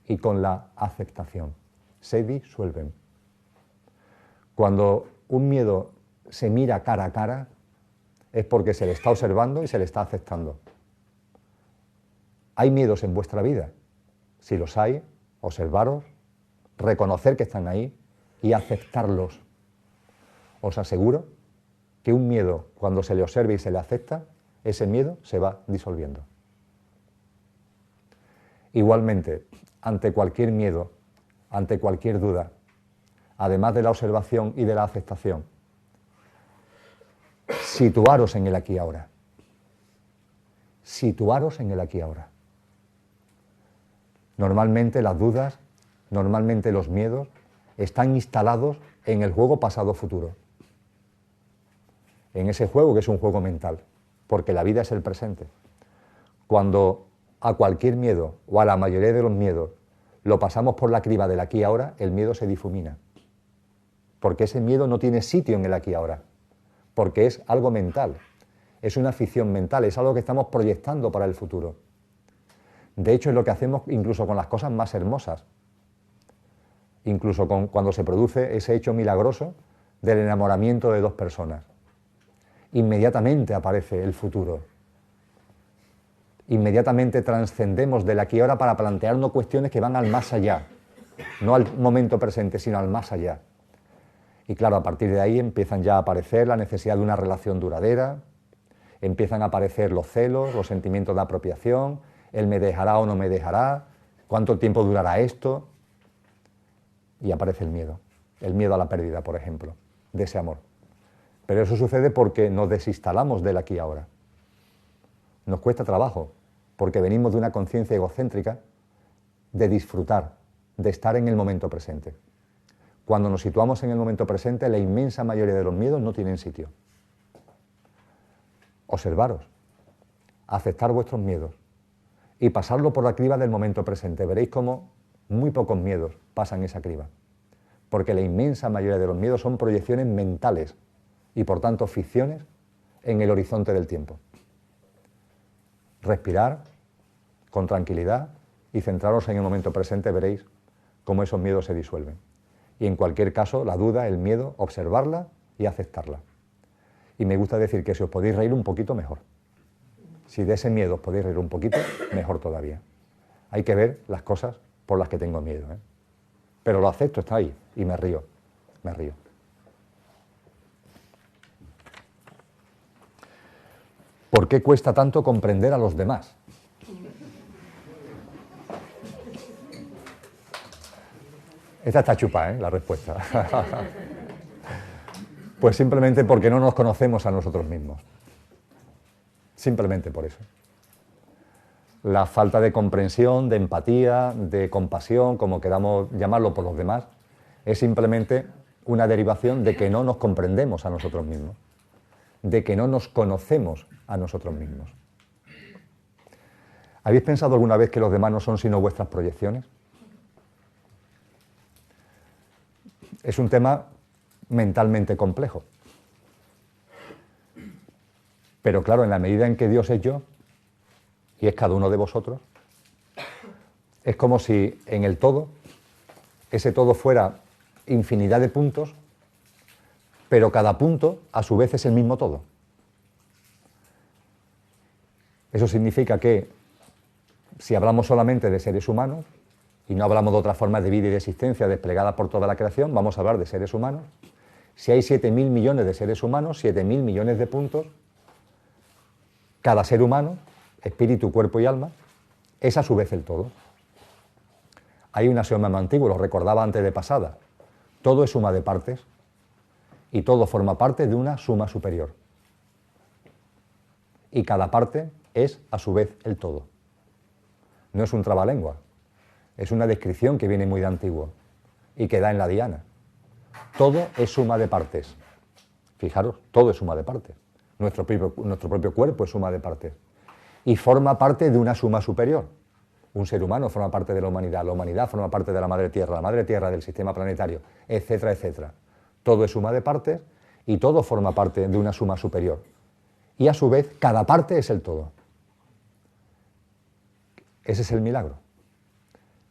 y con la aceptación, se disuelven. Cuando un miedo se mira cara a cara es porque se le está observando y se le está aceptando. ¿Hay miedos en vuestra vida? Si los hay, observaros, reconocer que están ahí y aceptarlos. Os aseguro que un miedo, cuando se le observa y se le acepta, ese miedo se va disolviendo. Igualmente, ante cualquier miedo, ante cualquier duda, además de la observación y de la aceptación, situaros en el aquí y ahora. Situaros en el aquí y ahora. Normalmente las dudas, normalmente los miedos, están instalados en el juego pasado-futuro. En ese juego que es un juego mental, porque la vida es el presente. Cuando a cualquier miedo, o a la mayoría de los miedos, lo pasamos por la criba del aquí y ahora, el miedo se difumina. Porque ese miedo no tiene sitio en el aquí y ahora. Porque es algo mental, es una ficción mental, es algo que estamos proyectando para el futuro. De hecho, es lo que hacemos incluso con las cosas más hermosas. Incluso cuando se produce ese hecho milagroso del enamoramiento de dos personas. Inmediatamente aparece el futuro. Inmediatamente trascendemos del aquí y ahora para plantearnos cuestiones que van al más allá. No al momento presente, sino al más allá. Y claro, a partir de ahí empiezan ya a aparecer la necesidad de una relación duradera, empiezan a aparecer los celos, los sentimientos de apropiación, el me dejará o no me dejará, cuánto tiempo durará esto, y aparece el miedo a la pérdida, por ejemplo, de ese amor. Pero eso sucede porque nos desinstalamos del aquí y ahora. Nos cuesta trabajo, porque venimos de una conciencia egocéntrica de disfrutar, de estar en el momento presente. Cuando nos situamos en el momento presente, la inmensa mayoría de los miedos no tienen sitio. Observaros, aceptar vuestros miedos y pasarlo por la criba del momento presente. Veréis cómo muy pocos miedos pasan esa criba, porque la inmensa mayoría de los miedos son proyecciones mentales y por tanto ficciones en el horizonte del tiempo. Respirar con tranquilidad y centraros en el momento presente, veréis cómo esos miedos se disuelven. Y en cualquier caso, la duda, el miedo, observarla y aceptarla. Y me gusta decir que si os podéis reír un poquito, mejor. Si de ese miedo os podéis reír un poquito, mejor todavía. Hay que ver las cosas por las que tengo miedo, ¿eh? Pero lo acepto, está ahí, y me río, me río. ¿Por qué cuesta tanto comprender a los demás? Esta está chupa, la respuesta. Pues simplemente porque no nos conocemos a nosotros mismos. Simplemente por eso. La falta de comprensión, de empatía, de compasión, como queramos llamarlo, por los demás, es simplemente una derivación de que no nos comprendemos a nosotros mismos, de que no nos conocemos a nosotros mismos. ¿Habéis pensado alguna vez que los demás no son sino vuestras proyecciones? Es un tema mentalmente complejo. Pero claro, en la medida en que Dios es yo, y es cada uno de vosotros, es como si en el todo, ese todo fuera infinidad de puntos, pero cada punto a su vez es el mismo todo. Eso significa que si hablamos solamente de seres humanos, y no hablamos de otras formas de vida y de existencia desplegadas por toda la creación, vamos a hablar de seres humanos. Si hay 7.000 millones de seres humanos, 7.000 millones de puntos, cada ser humano, espíritu, cuerpo y alma, es a su vez el todo. Hay un axioma antiguo, lo recordaba antes de pasada. Todo es suma de partes y todo forma parte de una suma superior. Y cada parte es a su vez el todo. No es un trabalengua, es una descripción que viene muy de antiguo y que da en la diana. Todo es suma de partes. Fijaros, todo es suma de partes. Nuestro propio cuerpo es suma de partes. Y forma parte de una suma superior. Un ser humano forma parte de la humanidad forma parte de la madre tierra del sistema planetario, etcétera, etcétera. Todo es suma de partes y todo forma parte de una suma superior. Y a su vez, cada parte es el todo. Ese es el milagro.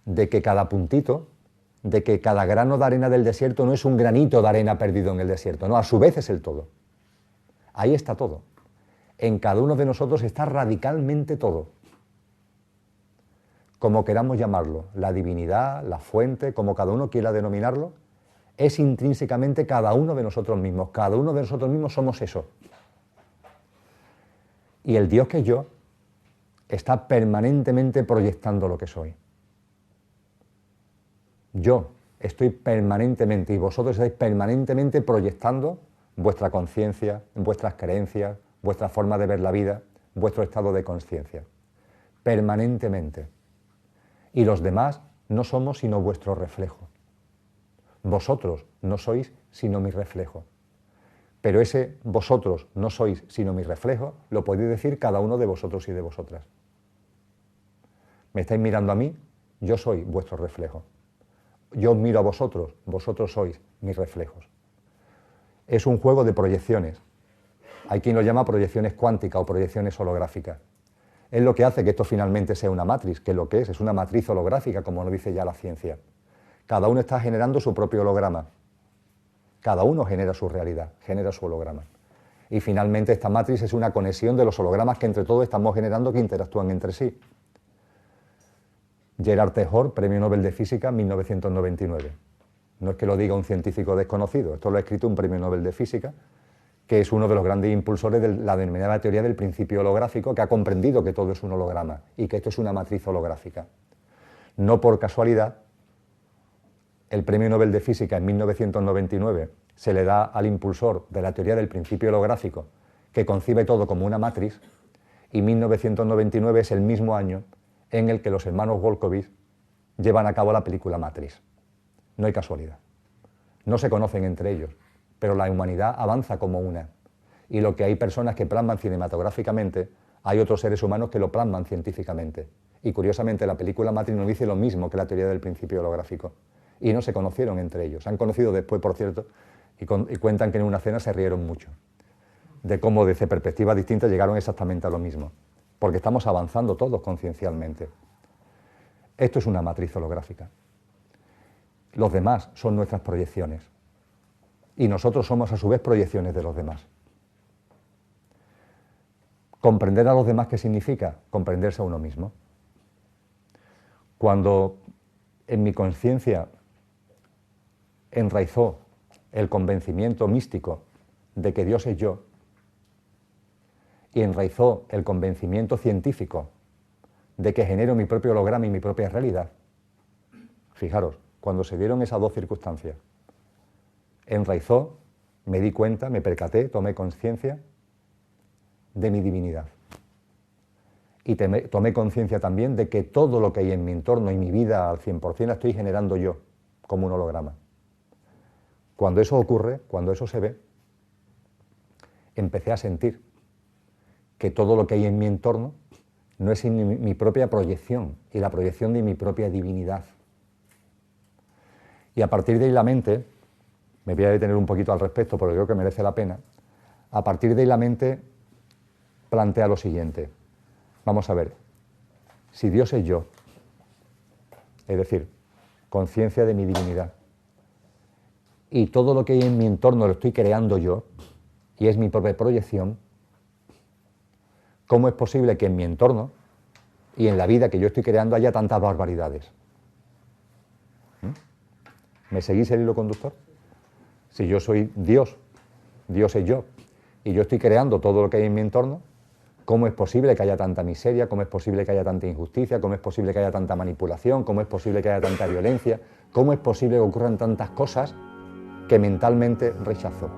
De que cada puntito, de que cada grano de arena del desierto no es un granito de arena perdido en el desierto, no, a su vez es el todo. Ahí está todo. En cada uno de nosotros está radicalmente todo. Como queramos llamarlo, la divinidad, la fuente, como cada uno quiera denominarlo, es intrínsecamente cada uno de nosotros mismos. Cada uno de nosotros mismos somos eso. Y el Dios que es yo está permanentemente proyectando lo que soy. Yo estoy permanentemente, y vosotros estáis permanentemente proyectando vuestra conciencia, vuestras creencias, vuestra forma de ver la vida, vuestro estado de conciencia. Permanentemente. Y los demás no somos sino vuestro reflejo. Vosotros no sois sino mi reflejo. Pero ese vosotros no sois sino mi reflejo lo podéis decir cada uno de vosotros y de vosotras. Me estáis mirando a mí, yo soy vuestro reflejo. Yo os miro a vosotros, vosotros sois mis reflejos. Es un juego de proyecciones. Hay quien lo llama proyecciones cuánticas o proyecciones holográficas. Es lo que hace que esto finalmente sea una matriz, que lo que es una matriz holográfica, como nos dice ya la ciencia. Cada uno está generando su propio holograma. Cada uno genera su realidad, genera su holograma. Y finalmente esta matriz es una conexión de los hologramas que entre todos estamos generando que interactúan entre sí. Gerard Tehor, Premio Nobel de Física, 1999. No es que lo diga un científico desconocido, esto lo ha escrito un Premio Nobel de Física, que es uno de los grandes impulsores de la denominada teoría del principio holográfico, que ha comprendido que todo es un holograma y que esto es una matriz holográfica. No por casualidad, el Premio Nobel de Física en 1999 se le da al impulsor de la teoría del principio holográfico, que concibe todo como una matriz, y 1999 es el mismo año en el que los hermanos Wolkowitz llevan a cabo la película Matrix. No hay casualidad. No se conocen entre ellos, pero la humanidad avanza como una. Y lo que hay personas que plasman cinematográficamente, hay otros seres humanos que lo plasman científicamente. Y curiosamente la película Matrix nos dice lo mismo que la teoría del principio holográfico. Y no se conocieron entre ellos. Se han conocido después, por cierto, y cuentan que en una cena se rieron mucho. De cómo desde perspectivas distintas llegaron exactamente a lo mismo. Porque estamos avanzando todos conciencialmente. Esto es una matriz holográfica. Los demás son nuestras proyecciones. Y nosotros somos a su vez proyecciones de los demás. Comprender a los demás, ¿qué significa? Comprenderse a uno mismo. Cuando en mi conciencia enraizó el convencimiento místico de que Dios es yo, y enraizó el convencimiento científico de que genero mi propio holograma y mi propia realidad. Fijaros, cuando se dieron esas dos circunstancias, enraizó, me di cuenta, me percaté, tomé conciencia de mi divinidad. Y tomé conciencia también de que todo lo que hay en mi entorno y mi vida al 100% la estoy generando yo, como un holograma. Cuando eso ocurre, cuando eso se ve, empecé a sentir que todo lo que hay en mi entorno no es mi propia proyección y la proyección de mi propia divinidad. Y a partir de ahí la mente, me voy a detener un poquito al respecto porque creo que merece la pena, a partir de ahí la mente plantea lo siguiente. Vamos a ver, si Dios es yo, es decir, conciencia de mi divinidad, y todo lo que hay en mi entorno lo estoy creando yo, y es mi propia proyección, ¿cómo es posible que en mi entorno y en la vida que yo estoy creando haya tantas barbaridades? ¿Me seguís el hilo conductor? Si yo soy Dios, Dios es yo, y yo estoy creando todo lo que hay en mi entorno, ¿cómo es posible que haya tanta miseria? ¿Cómo es posible que haya tanta injusticia? ¿Cómo es posible que haya tanta manipulación? ¿Cómo es posible que haya tanta violencia? ¿Cómo es posible que ocurran tantas cosas que mentalmente rechazo?